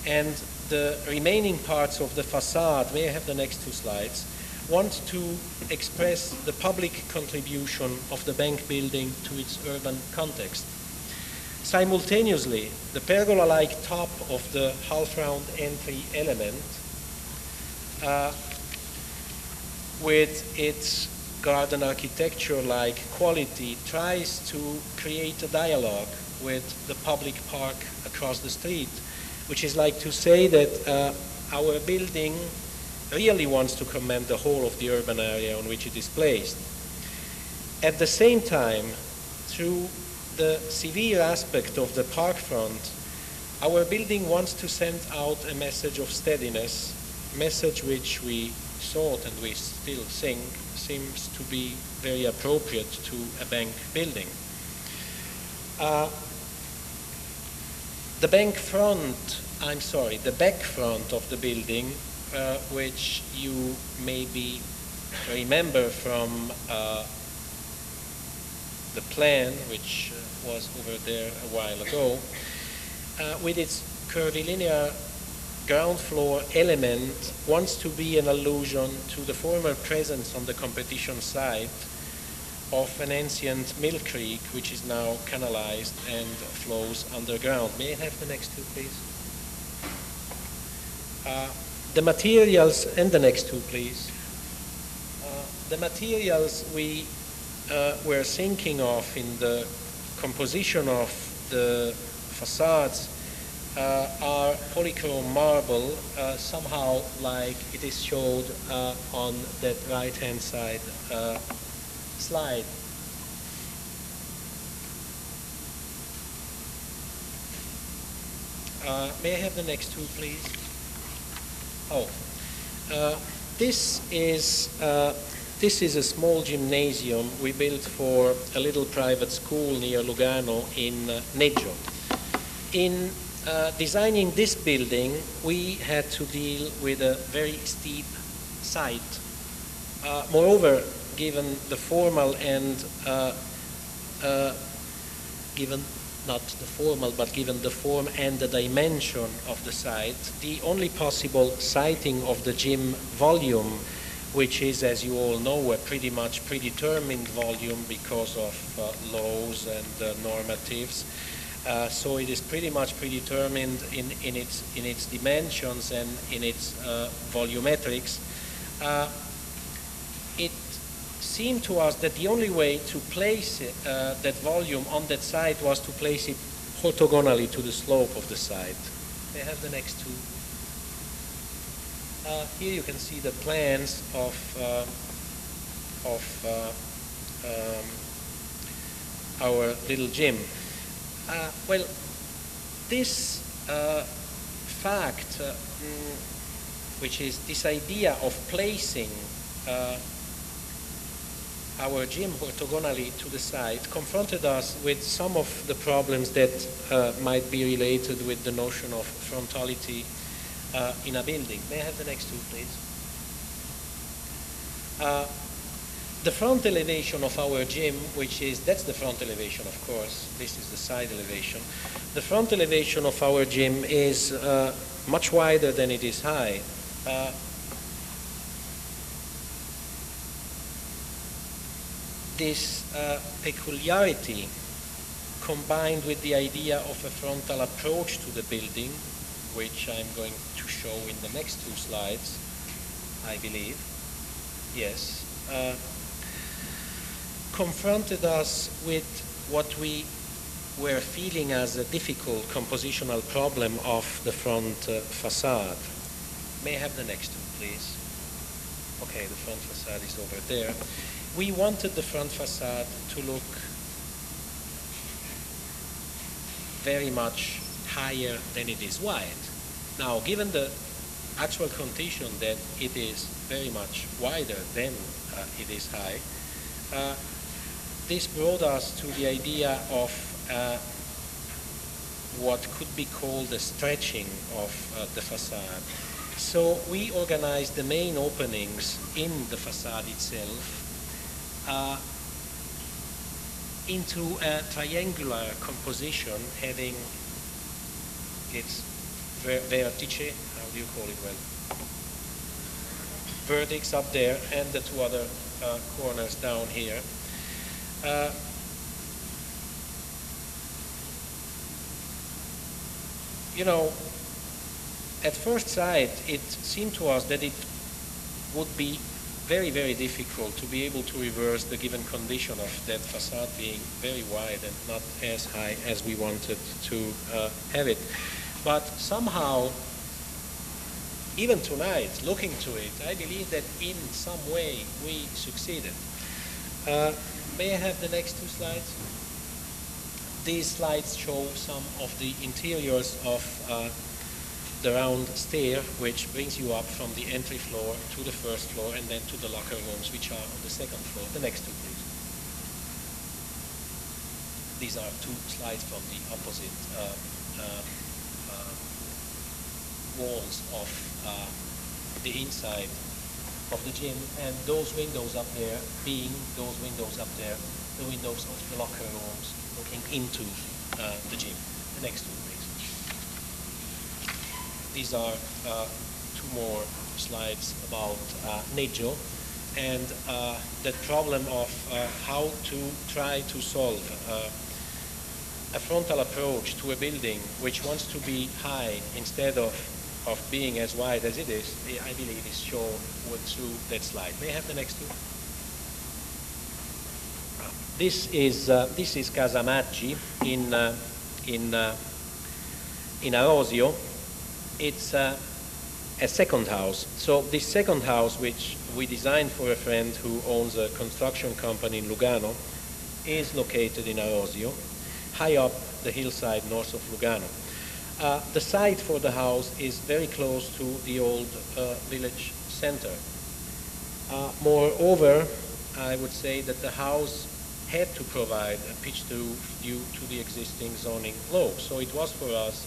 and the remaining parts of the facade, may I have the next two slides, want to express the public contribution of the bank building to its urban context. Simultaneously, the pergola-like top of the half-round entry element, with its garden architecture-like quality, tries to create a dialogue with the public park across the street, which is like to say that our building really wants to command the whole of the urban area on which it is placed. At the same time, through the severe aspect of the park front, our building wants to send out a message of steadiness, a message which we thought and we still think seems to be very appropriate to a bank building. The back front of the building, which you maybe remember from the plan, which was over there a while ago, with its curvilinear ground floor element, wants to be an allusion to the former presence on the competition site of an ancient mill creek, which is now canalized and flows underground. May I have the next two, please? The materials, and the next two, please. The materials we were thinking of in the composition of the facades are polychrome marble, somehow like it is showed on that right-hand side slide. May I have the next two, please? This is a small gymnasium we built for a little private school near Lugano in Neggio. In designing this building, we had to deal with a very steep site. Moreover, given the formal and given not the formal, but given the form and the dimension of the site, the only possible siting of the gym volume, which is, as you all know, a pretty much predetermined volume because of laws and normatives. So it is pretty much predetermined in its dimensions and in its volumetrics. It seemed to us that the only way to place that volume on that side was to place it orthogonally to the slope of the side. May I have the next two? Here you can see the plans of our little gym. Well, this fact, which is this idea of placing our gym orthogonally to the side, confronted us with some of the problems that might be related with the notion of frontality in a building. May I have the next two, please? The front elevation of our gym, that's the front elevation, of course. This is the side elevation. The front elevation of our gym is much wider than it is high. This peculiarity, combined with the idea of a frontal approach to the building, which I'm going to show in the next two slides, I believe, yes, confronted us with what we were feeling as a difficult compositional problem of the front facade. May I have the next two, please? Okay, the front facade is over there. We wanted the front facade to look very much higher than it is wide. Now, given the actual condition that it is very much wider than it is high, this brought us to the idea of what could be called a stretching of the facade. So we organized the main openings in the facade itself into a triangular composition having its vertice, how do you call it, well, vertex up there and the two other corners down here. You know, at first sight, it seemed to us that it would be very, very difficult to be able to reverse the given condition of that facade being very wide and not as high as we wanted to have it. But somehow, even tonight, looking to it, I believe that in some way we succeeded. May I have the next two slides? These slides show some of the interiors of the round stair, which brings you up from the entry floor to the first floor and then to the locker rooms, which are on the second floor. The next two, please. These are two slides from the opposite walls of the inside of the gym, and those windows up there being those windows up there, the windows of the locker rooms looking into the gym. The next two, please. These are two more slides about Neggio and the problem of how to try to solve a frontal approach to a building which wants to be high instead of being as wide as it is, I believe is shown through that slide. May I have the next two? This is Casa Maggi in Arosio. It's a second house. So this second house, which we designed for a friend who owns a construction company in Lugano, is located in Arosio, high up the hillside north of Lugano. The site for the house is very close to the old village center. Moreover, I would say that the house had to provide a pitched roof due to the existing zoning law. So it was for us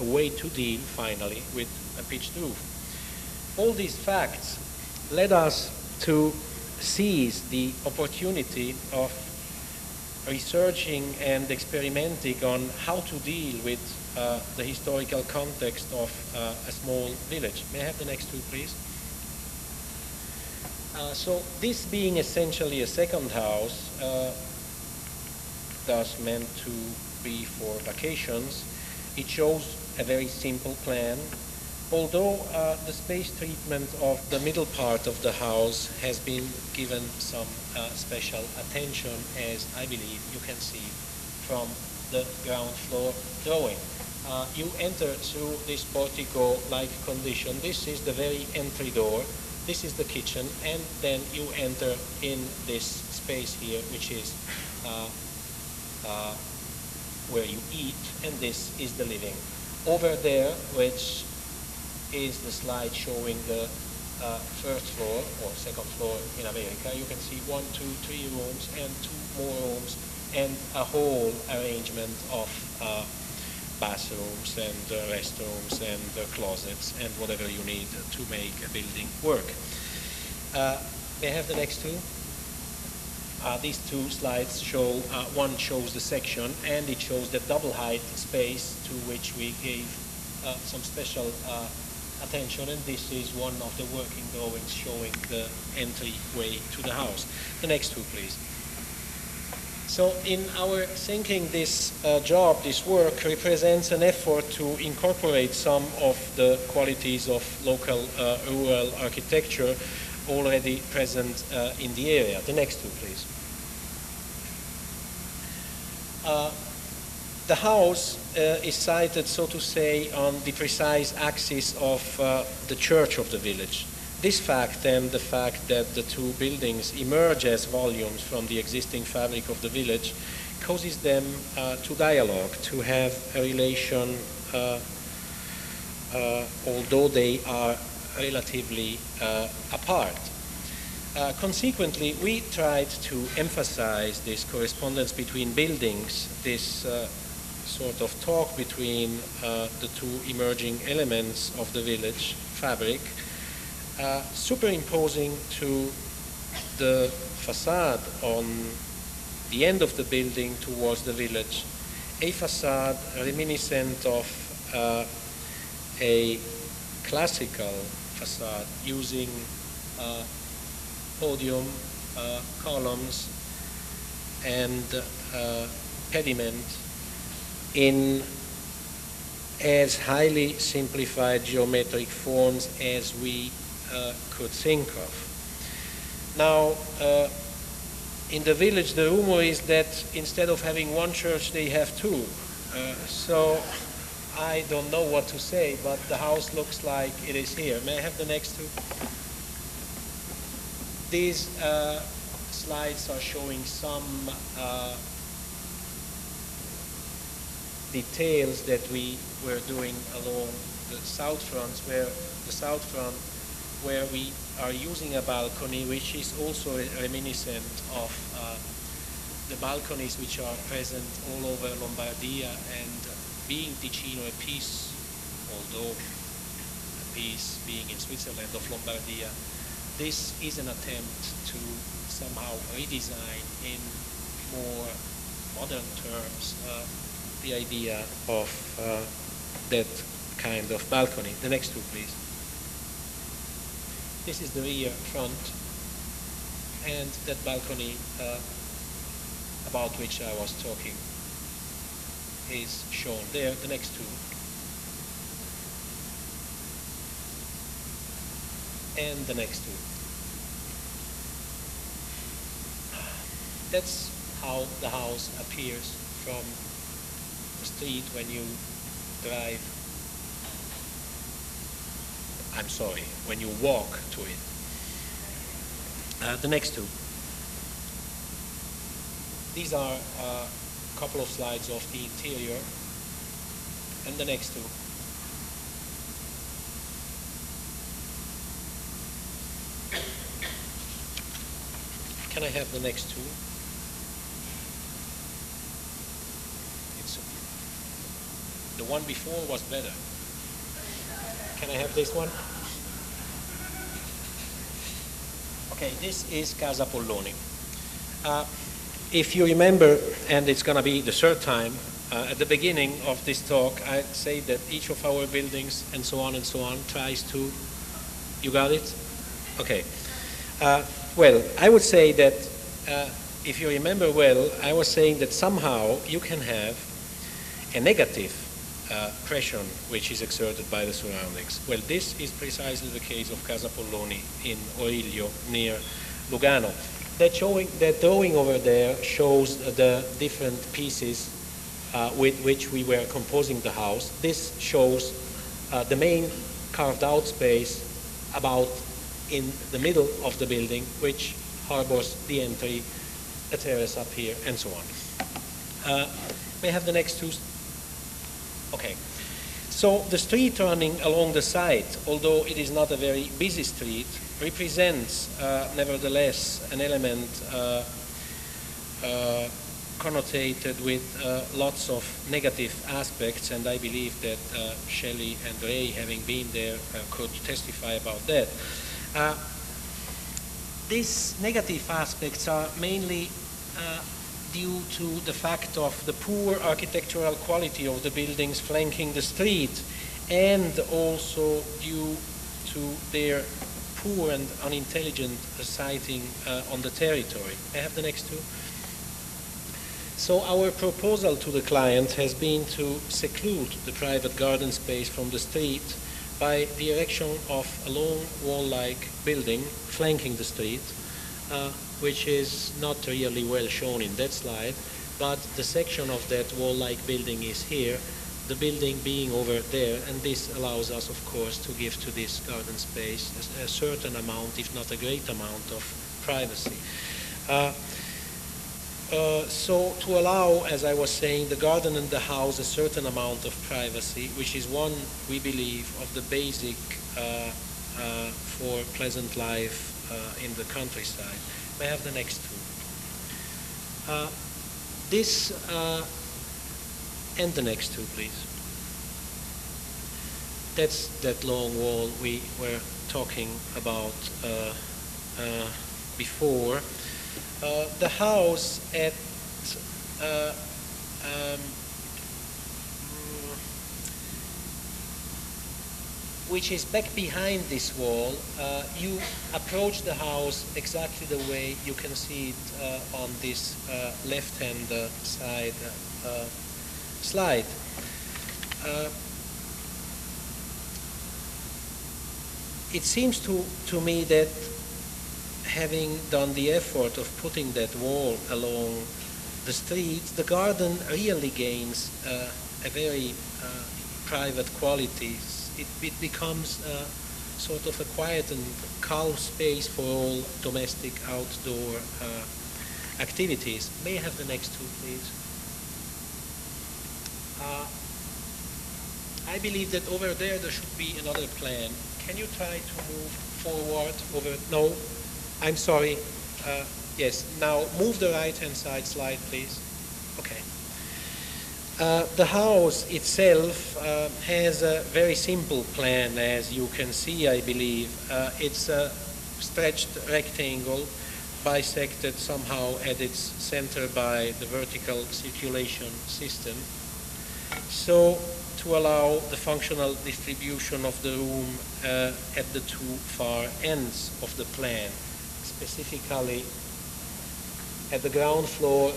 a way to deal finally with a pitched roof. All these facts led us to seize the opportunity of researching and experimenting on how to deal with the historical context of a small village. May I have the next two, please? So this being essentially a second house, thus meant to be for vacations, it shows a very simple plan although the space treatment of the middle part of the house has been given some special attention, as I believe you can see from the ground floor drawing. You enter through this portico-like condition. This is the very entry door. This is the kitchen, and then you enter in this space here, which is where you eat, and this is the living. Over there, which is the slide showing the first floor or second floor in America, you can see 1, 2, 3 rooms and 2 more rooms and a whole arrangement of bathrooms and restrooms and closets and whatever you need to make a building work. May I have the next two? These two slides show, one shows the section and it shows the double height space to which we gave some special attention, and this is one of the working drawings showing the entryway to the house. The next two, please. So in our thinking, this job, this work, represents an effort to incorporate some of the qualities of local rural architecture already present in the area. The next two, please. The house is sited, so to say, on the precise axis of the church of the village. This fact and the fact that the two buildings emerge as volumes from the existing fabric of the village causes them to dialogue, to have a relation, although they are relatively apart. Consequently, we tried to emphasize this correspondence between buildings, this sort of talk between the two emerging elements of the village fabric, superimposing to the facade on the end of the building towards the village a facade reminiscent of a classical facade using podium, columns, and pediment in as highly simplified geometric forms as we could think of. Now, in the village, the rumor is that instead of having one church, they have two. So I don't know what to say, but the house looks like it is here. May I have the next two? These slides are showing some details that we were doing along the south front, where we are using a balcony which is also reminiscent of the balconies which are present all over Lombardia, and being Ticino a piece, although a piece being in Switzerland of Lombardia, this is an attempt to somehow redesign in more modern terms the idea of that kind of balcony. The next two, please. This is the rear front, and that balcony about which I was talking is shown there. The next two. And the next two. That's how the house appears from the street when you drive. I'm sorry, when you walk to it. The next two. These are a couple of slides of the interior. And the next two. Can I have the next two? The one before was better. Can I have this one? Okay, this is Casa Polloni. If you remember, and it's going to be the third time, at the beginning of this talk, I say that each of our buildings and so on tries to... You got it? Okay. Well, I would say that if you remember well, I was saying that somehow you can have a negative pressure which is exerted by the surroundings. Well, this is precisely the case of Casa Bonnie in Origlio near Lugano. That drawing over there shows the different pieces with which we were composing the house. This shows the main carved out space about in the middle of the building, which harbors the entry, a terrace up here, and so on. May I have the next two? Okay. So the street running along the site, although it is not a very busy street, represents nevertheless an element connotated with lots of negative aspects, and I believe that Shelly and Ray, having been there, could testify about that. These negative aspects are mainly due to the fact of the poor architectural quality of the buildings flanking the street, and also due to their poor and unintelligent siting on the territory. I have the next two. So our proposal to the client has been to seclude the private garden space from the street by the erection of a long wall-like building flanking the street, which is not really well shown in that slide, but the section of that wall-like building is here, the building being over there, and this allows us, of course, to give to this garden space a certain amount, if not a great amount, of privacy. So to allow, as I was saying, the garden and the house a certain amount of privacy, which is one, we believe, of the basic for pleasant life in the countryside. May I have the next two? This and the next two, please. That's that long wall we were talking about before. The house at which is back behind this wall, you approach the house exactly the way you can see it on this left-hand side slide. It seems to me that having done the effort of putting that wall along the street, the garden really gains a very private quality. It becomes sort of a quiet and calm space for all domestic outdoor activities. May I have the next two, please? I believe that over there should be another plan. Can you try to move forward over? No, I'm sorry. Yes, now move the right-hand side slide, please. Okay. The house itself has a very simple plan, as you can see, I believe. It's a stretched rectangle, bisected somehow at its center by the vertical circulation system. So, to allow the functional distribution of the room at the two far ends of the plan. Specifically, at the ground floor,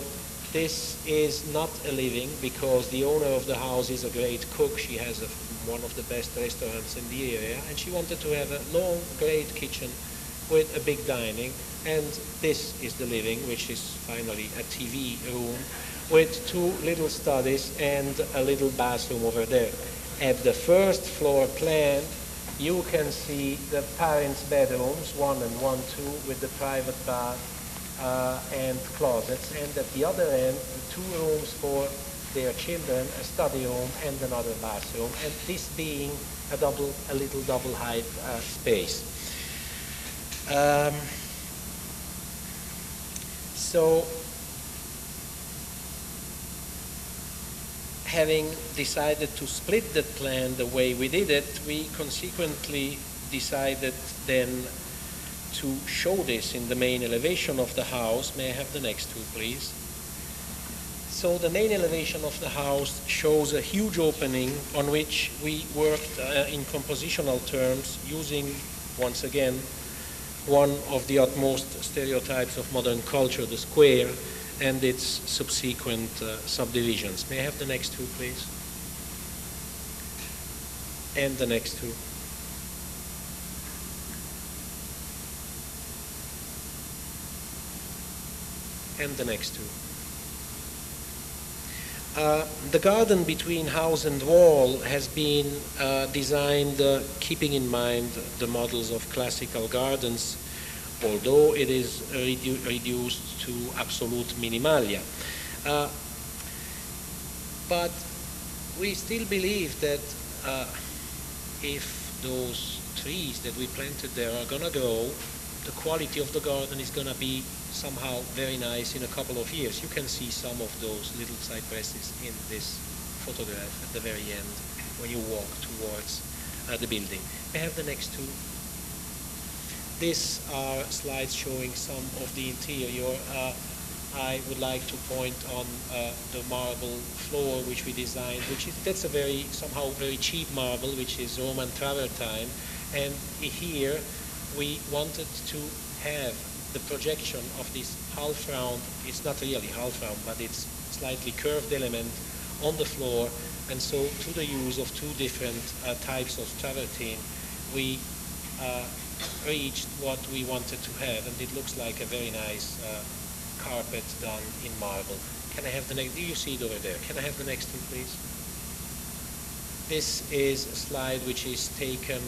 this is not a living because the owner of the house is a great cook. She has one of the best restaurants in the area, and she wanted to have a long, great kitchen with a big dining. And this is the living, which is finally a TV room with two little studies and a little bathroom over there. At the first floor plan, you can see the parents' bedrooms, 1 and 1, 2, with the private bath and closets, and at the other end, the 2 rooms for their children, a study room and another bathroom, and this being a little double height space. So, having decided to split that plan the way we did it, we consequently decided then to show this in the main elevation of the house. May I have the next two, please? So the main elevation of the house shows a huge opening on which we worked in compositional terms using, once again, one of the utmost stereotypes of modern culture, the square, and its subsequent subdivisions. May I have the next two, please? And the next two. And the next two. The garden between house and wall has been designed keeping in mind the models of classical gardens, although it is reduced to absolute minimalia. But we still believe that if those trees that we planted there are going to grow, the quality of the garden is going to be somehow very nice in a couple of years. You can see some of those little cypresses in this photograph at the very end when you walk towards the building. I have the next two. These are slides showing some of the interior. I would like to point on the marble floor which we designed, that's a somehow very cheap marble, which is Roman travertine. And here we wanted to have the projection of this half-round, it's not really half-round, but it's slightly curved element on the floor. And so through the use of two different types of travertine, we reached what we wanted to have, and it looks like a very nice carpet done in marble. Can I have the next, do you see it over there? Can I have the next one, please? This is a slide which is taken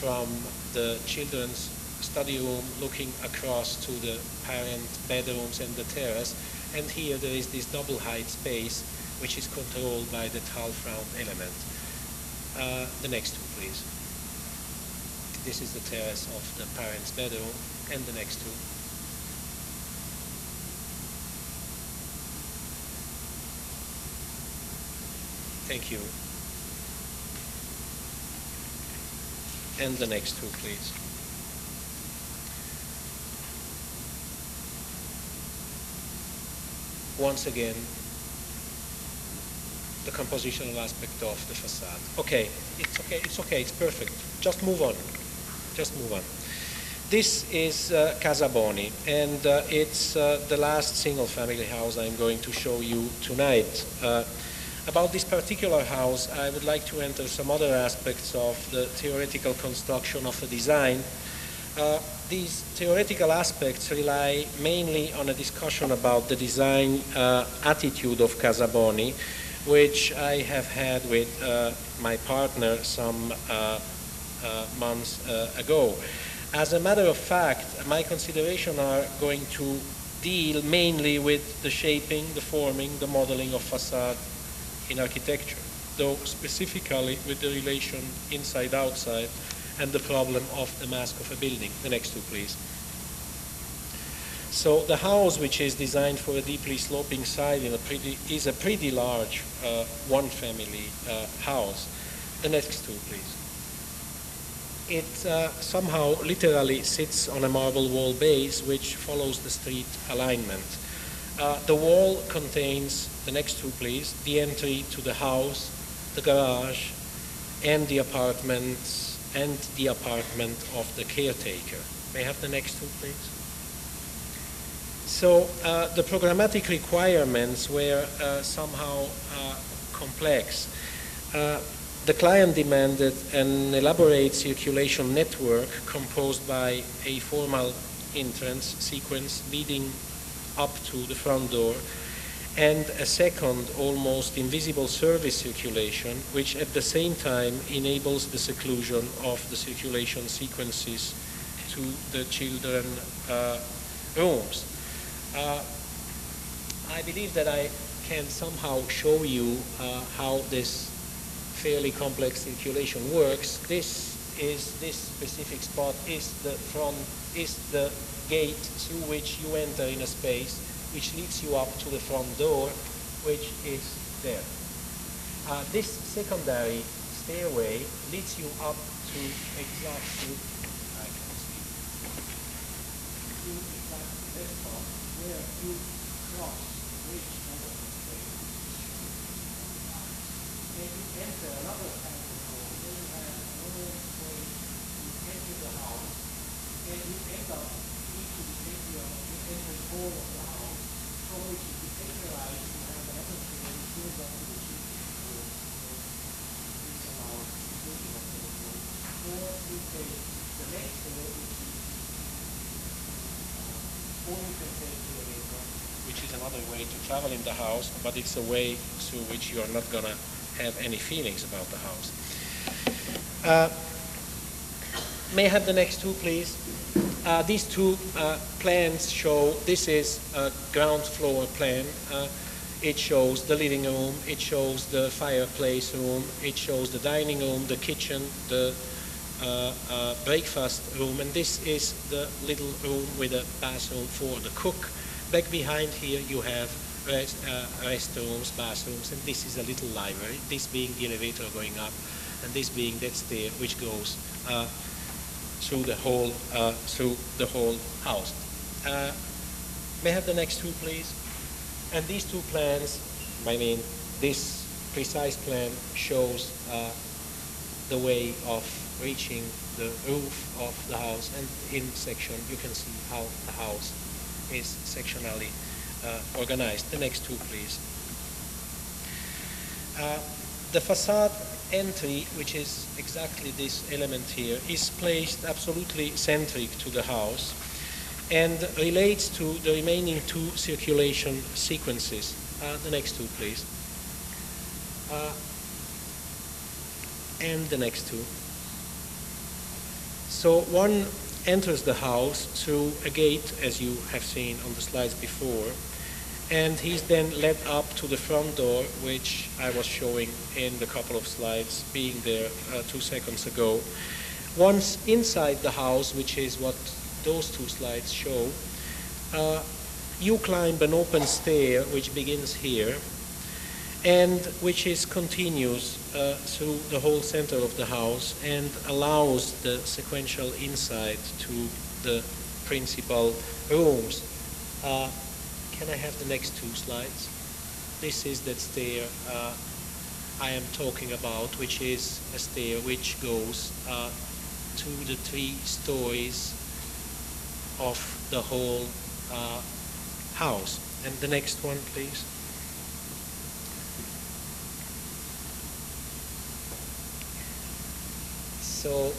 from the children's study room looking across to the parent bedrooms and the terrace. And here there is this double height space which is controlled by the half-round element. The next two, please. This is the terrace of the parent's bedroom, and the next two. Thank you. And the next two, please. Once again, the compositional aspect of the facade. Okay, it's perfect. Just move on. This is Casa Bonnie, and it's the last single-family house I'm going to show you tonight. About this particular house, I would like to enter some other aspects of the theoretical construction of a design. These theoretical aspects rely mainly on a discussion about the design attitude of Casa Bonnie, which I have had with my partner some months ago. As a matter of fact, my considerations are going to deal mainly with the shaping, the forming, the modeling of facade in architecture, though specifically with the relation inside-outside and the problem of the mask of a building. The next two, please. So the house, which is designed for a deeply sloping side is a pretty large one-family house. The next two, please. It somehow literally sits on a marble wall base which follows the street alignment. The wall contains, the next two please, the entry to the house, the garage, and the apartments, and the apartment of the caretaker. May I have the next two please? So the programmatic requirements were somehow complex. The client demanded an elaborate circulation network composed by a formal entrance sequence leading up to the front door, and a second, almost invisible service circulation, which at the same time enables the seclusion of the circulation sequences to the children rooms. I believe that I can somehow show you how this fairly complex circulation works. This specific spot is the gate through which you enter in a space, which leads you up to the front door, which is there. This secondary stairway leads you up to exactly, I can see, to exactly this spot where you cross which number of stairs. And you enter another passage door, then you have another way to enter the house, and you end up into the entrance hall of the house, from which if you take your eyes, you have another door that goes up to the children's room. So this allows or you take the next door, or you can take the elevator, which is another way to travel in the house, but it's a way through which you are not going to have any feelings about the house. May I have the next two, please? These two plans show, this is a ground floor plan. It shows the living room, it shows the fireplace room, it shows the dining room, the kitchen, the breakfast room, and this is the little room with a bathroom for the cook. Back behind here you have restrooms, bathrooms, and this is a little library, this being the elevator going up, and this being that stair which goes through the whole house. May I have the next two, please? And these two plans, I mean, this precise plan shows the way of reaching the roof of the house, and in section you can see how the house is sectionally organized. The next two, please. The facade entry, which is exactly this element here, is placed absolutely centric to the house and relates to the remaining two circulation sequences. The next two, please. And the next two. So one enters the house through a gate, as you have seen on the slides before, and he's then led up to the front door, which I was showing in the couple of slides being there 2 seconds ago. Once inside the house, which is what those two slides show, you climb an open stair which begins here and which is continuous through the whole center of the house and allows the sequential insight to the principal rooms. Can I have the next two slides? This is that stair I am talking about, which is a stair which goes to the 3 stories of the whole house. And the next one, please. So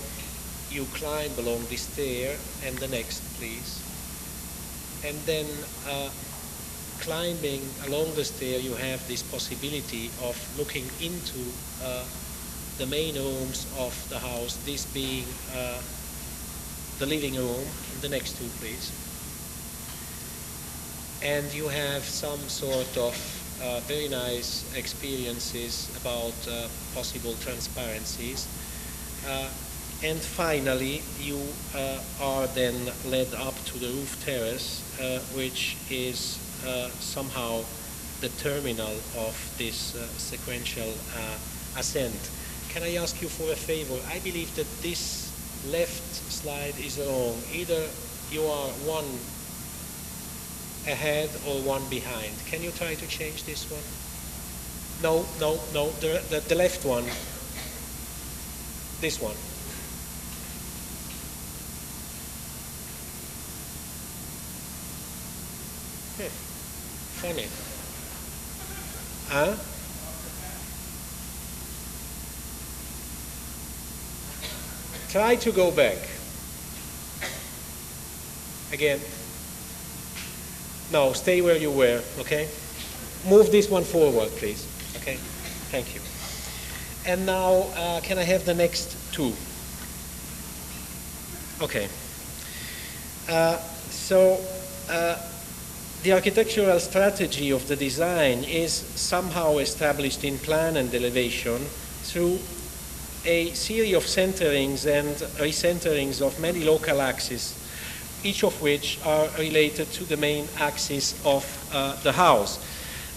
you climb along this stair, and the next, please. And then climbing along the stair, you have this possibility of looking into the main rooms of the house, this being the living room. And the next two, please. And you have some sort of very nice experiences about possible transparencies. And finally, you are then led up to the roof terrace, which is somehow the terminal of this sequential ascent. Can I ask you for a favor? I believe that this left slide is wrong. Either you are one ahead or one behind. Can you try to change this one? No, the left one. This one. Funny. Huh? Try to go back. Again. No, stay where you were, okay? Move this one forward, please. Okay? Thank you. And now, can I have the next two? Okay. The architectural strategy of the design is somehow established in plan and elevation through a series of centerings and recenterings of many local axes, each of which are related to the main axis of the house.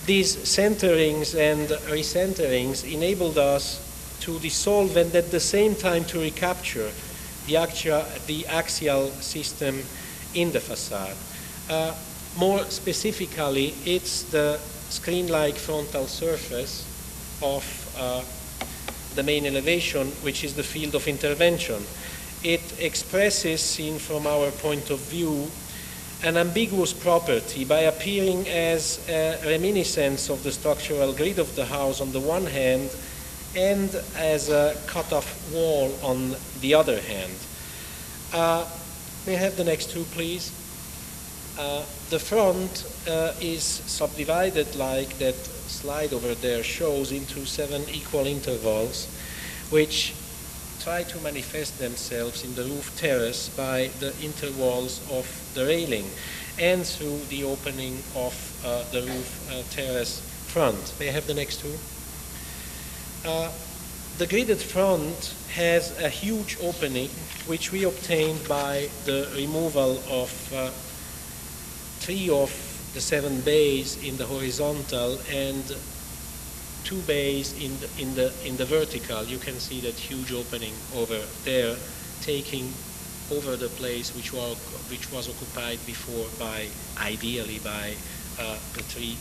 These centerings and recenterings enabled us to dissolve and at the same time to recapture the axial system in the facade. More specifically, it's the screen-like frontal surface of the main elevation, which is the field of intervention. It expresses, seen from our point of view, an ambiguous property by appearing as a reminiscence of the structural grid of the house on the one hand, and as a cut-off wall on the other hand. May I have the next two, please? The front is subdivided like that slide over there shows into 7 equal intervals, which try to manifest themselves in the roof terrace by the intervals of the railing and through the opening of the roof terrace front. May I have the next two? The gridded front has a huge opening which we obtained by the removal of 3 of the 7 bays in the horizontal and 2 bays in the vertical. You can see that huge opening over there, taking over the place which was occupied before ideally by the 3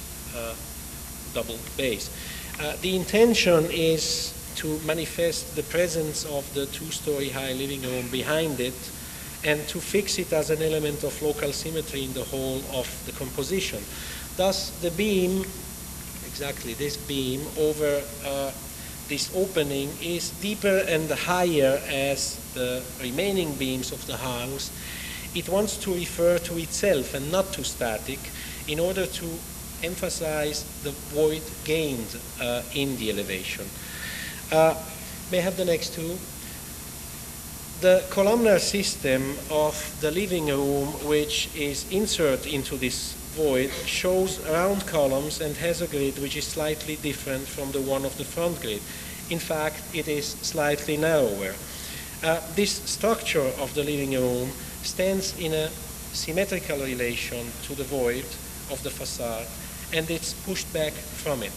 double bays. The intention is to manifest the presence of the 2-story high living room behind it and to fix it as an element of local symmetry in the whole of the composition. Thus, the beam, exactly this beam over this opening is deeper and higher as the remaining beams of the house. It wants to refer to itself and not to static in order to emphasize the void gained in the elevation. May I have the next two? The columnar system of the living room, which is inserted into this void, shows round columns and has a grid which is slightly different from the one of the front grid. In fact, it is slightly narrower. This structure of the living room stands in a symmetrical relation to the void of the facade, and it's pushed back from it.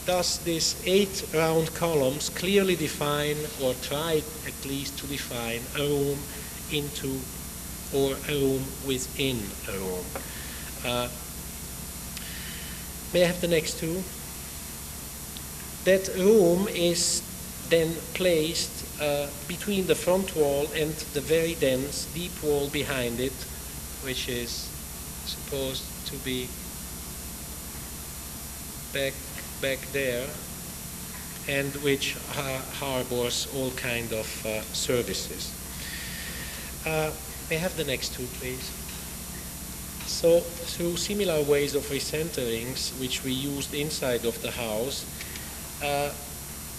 Thus, these 8 round columns clearly define, or try at least to define, a room into or a room within a room. May I have the next two? That room is then placed between the front wall and the very dense, deep wall behind it, which is supposed to be back there, and which harbors all kind of services. May I have the next two, please? So, through similar ways of recenterings, which we used inside of the house,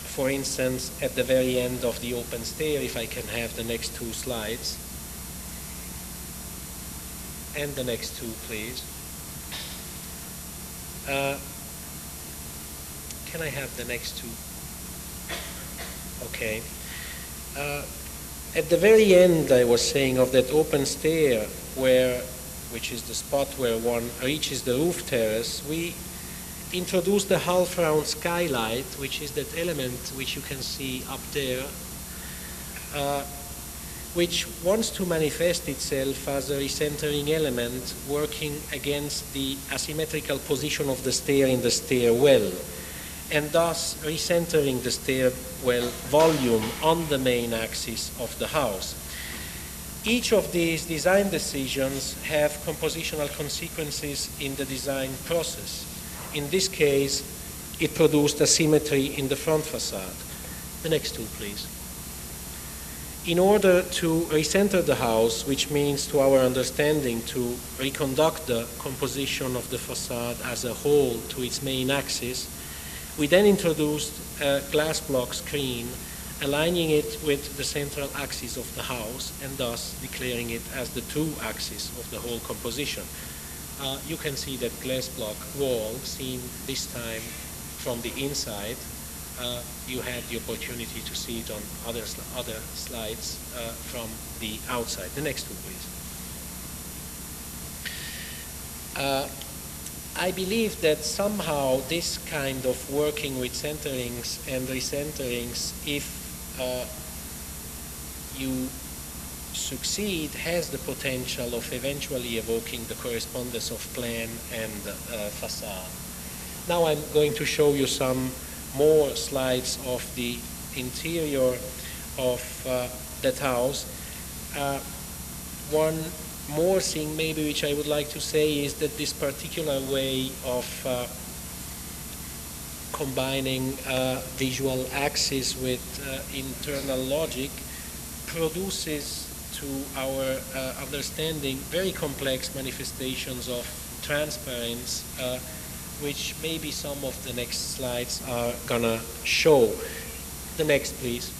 for instance, at the very end of the open stair, if I can have the next 2 slides, and the next 2, please. Can I have the next 2? Okay. At the very end, I was saying, of that open stair, which is the spot where one reaches the roof terrace, we introduced the half-round skylight, which is that element which you can see up there, which wants to manifest itself as a recentering element working against the asymmetrical position of the stair in the stairwell, and thus recentering the stairwell volume on the main axis of the house. Each of these design decisions have compositional consequences in the design process. In this case, it produced a symmetry in the front facade. The next 2, please. In order to recenter the house, which means to our understanding to reconduct the composition of the facade as a whole to its main axis, we then introduced a glass block screen, aligning it with the central axis of the house and thus declaring it as the true axis of the whole composition. You can see that glass block wall seen this time from the inside. You had the opportunity to see it on other slides from the outside. The next 2, please. I believe that somehow this kind of working with centerings and recenterings, if you succeed, has the potential of eventually evoking the correspondence of plan and facade. Now I'm going to show you some more slides of the interior of that house. One more thing maybe which I would like to say is that this particular way of combining visual axis with internal logic produces, to our understanding, very complex manifestations of transparence, which maybe some of the next slides are gonna show. The next, please.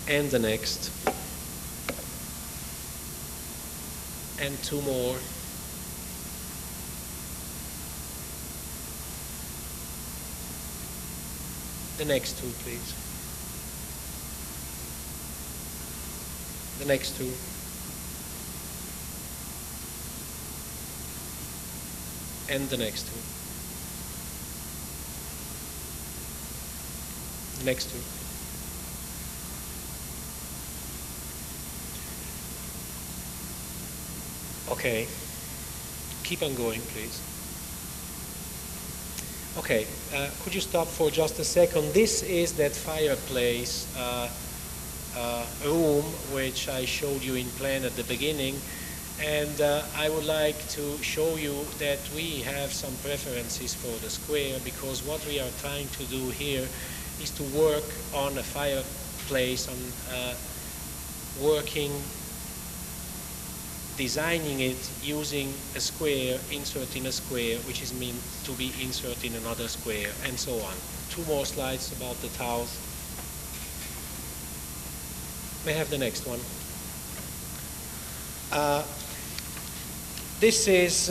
And the next. And two more. The next two, please. The next two. And the next two. The next two. Okay. Keep on going, please. Okay, could you stop for just a second? This is that fireplace room which I showed you in plan at the beginning, and I would like to show you that we have some preferences for the square, because what we are trying to do here is to work on a fireplace, on designing it using a square, insert in a square, which is meant to be insert in another square, and so on. Two more slides about the tiles. May I have the next one? This is,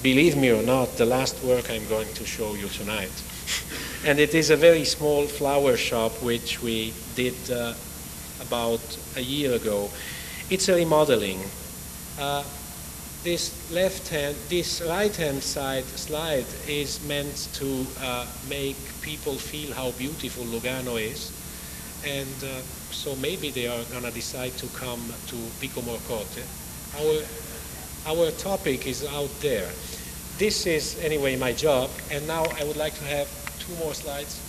believe me or not, the last work I'm going to show you tonight. And it is a very small flower shop which we did about a year ago. It's a remodeling. This right-hand side slide is meant to make people feel how beautiful Lugano is, and so maybe they are gonna decide to come to Pico Morcote. Our topic is out there. This is anyway my job, and now I would like to have two more slides.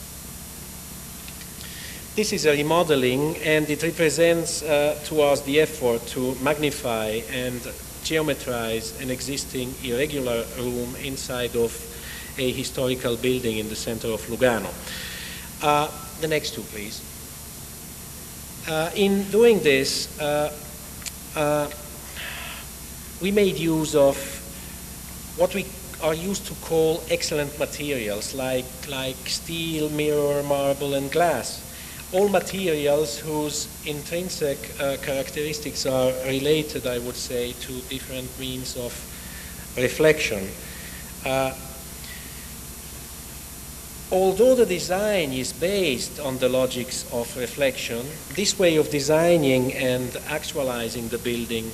This is a remodeling, and it represents to us the effort to magnify and geometrize an existing irregular room inside of a historical building in the center of Lugano. The next two, please. In doing this, we made use of what we are used to call excellent materials, like steel, mirror, marble, and glass. All materials whose intrinsic characteristics are related, I would say, to different means of reflection. Although the design is based on the logics of reflection, this way of designing and actualizing the building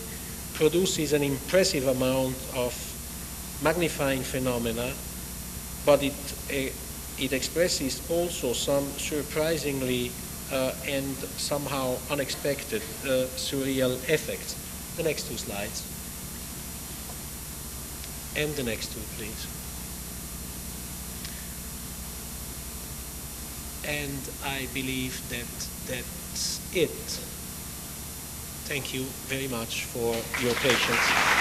produces an impressive amount of magnifying phenomena, but it expresses also some surprisingly and somehow unexpected surreal effects. The next two slides. And the next two, please. And I believe that's it. Thank you very much for your patience.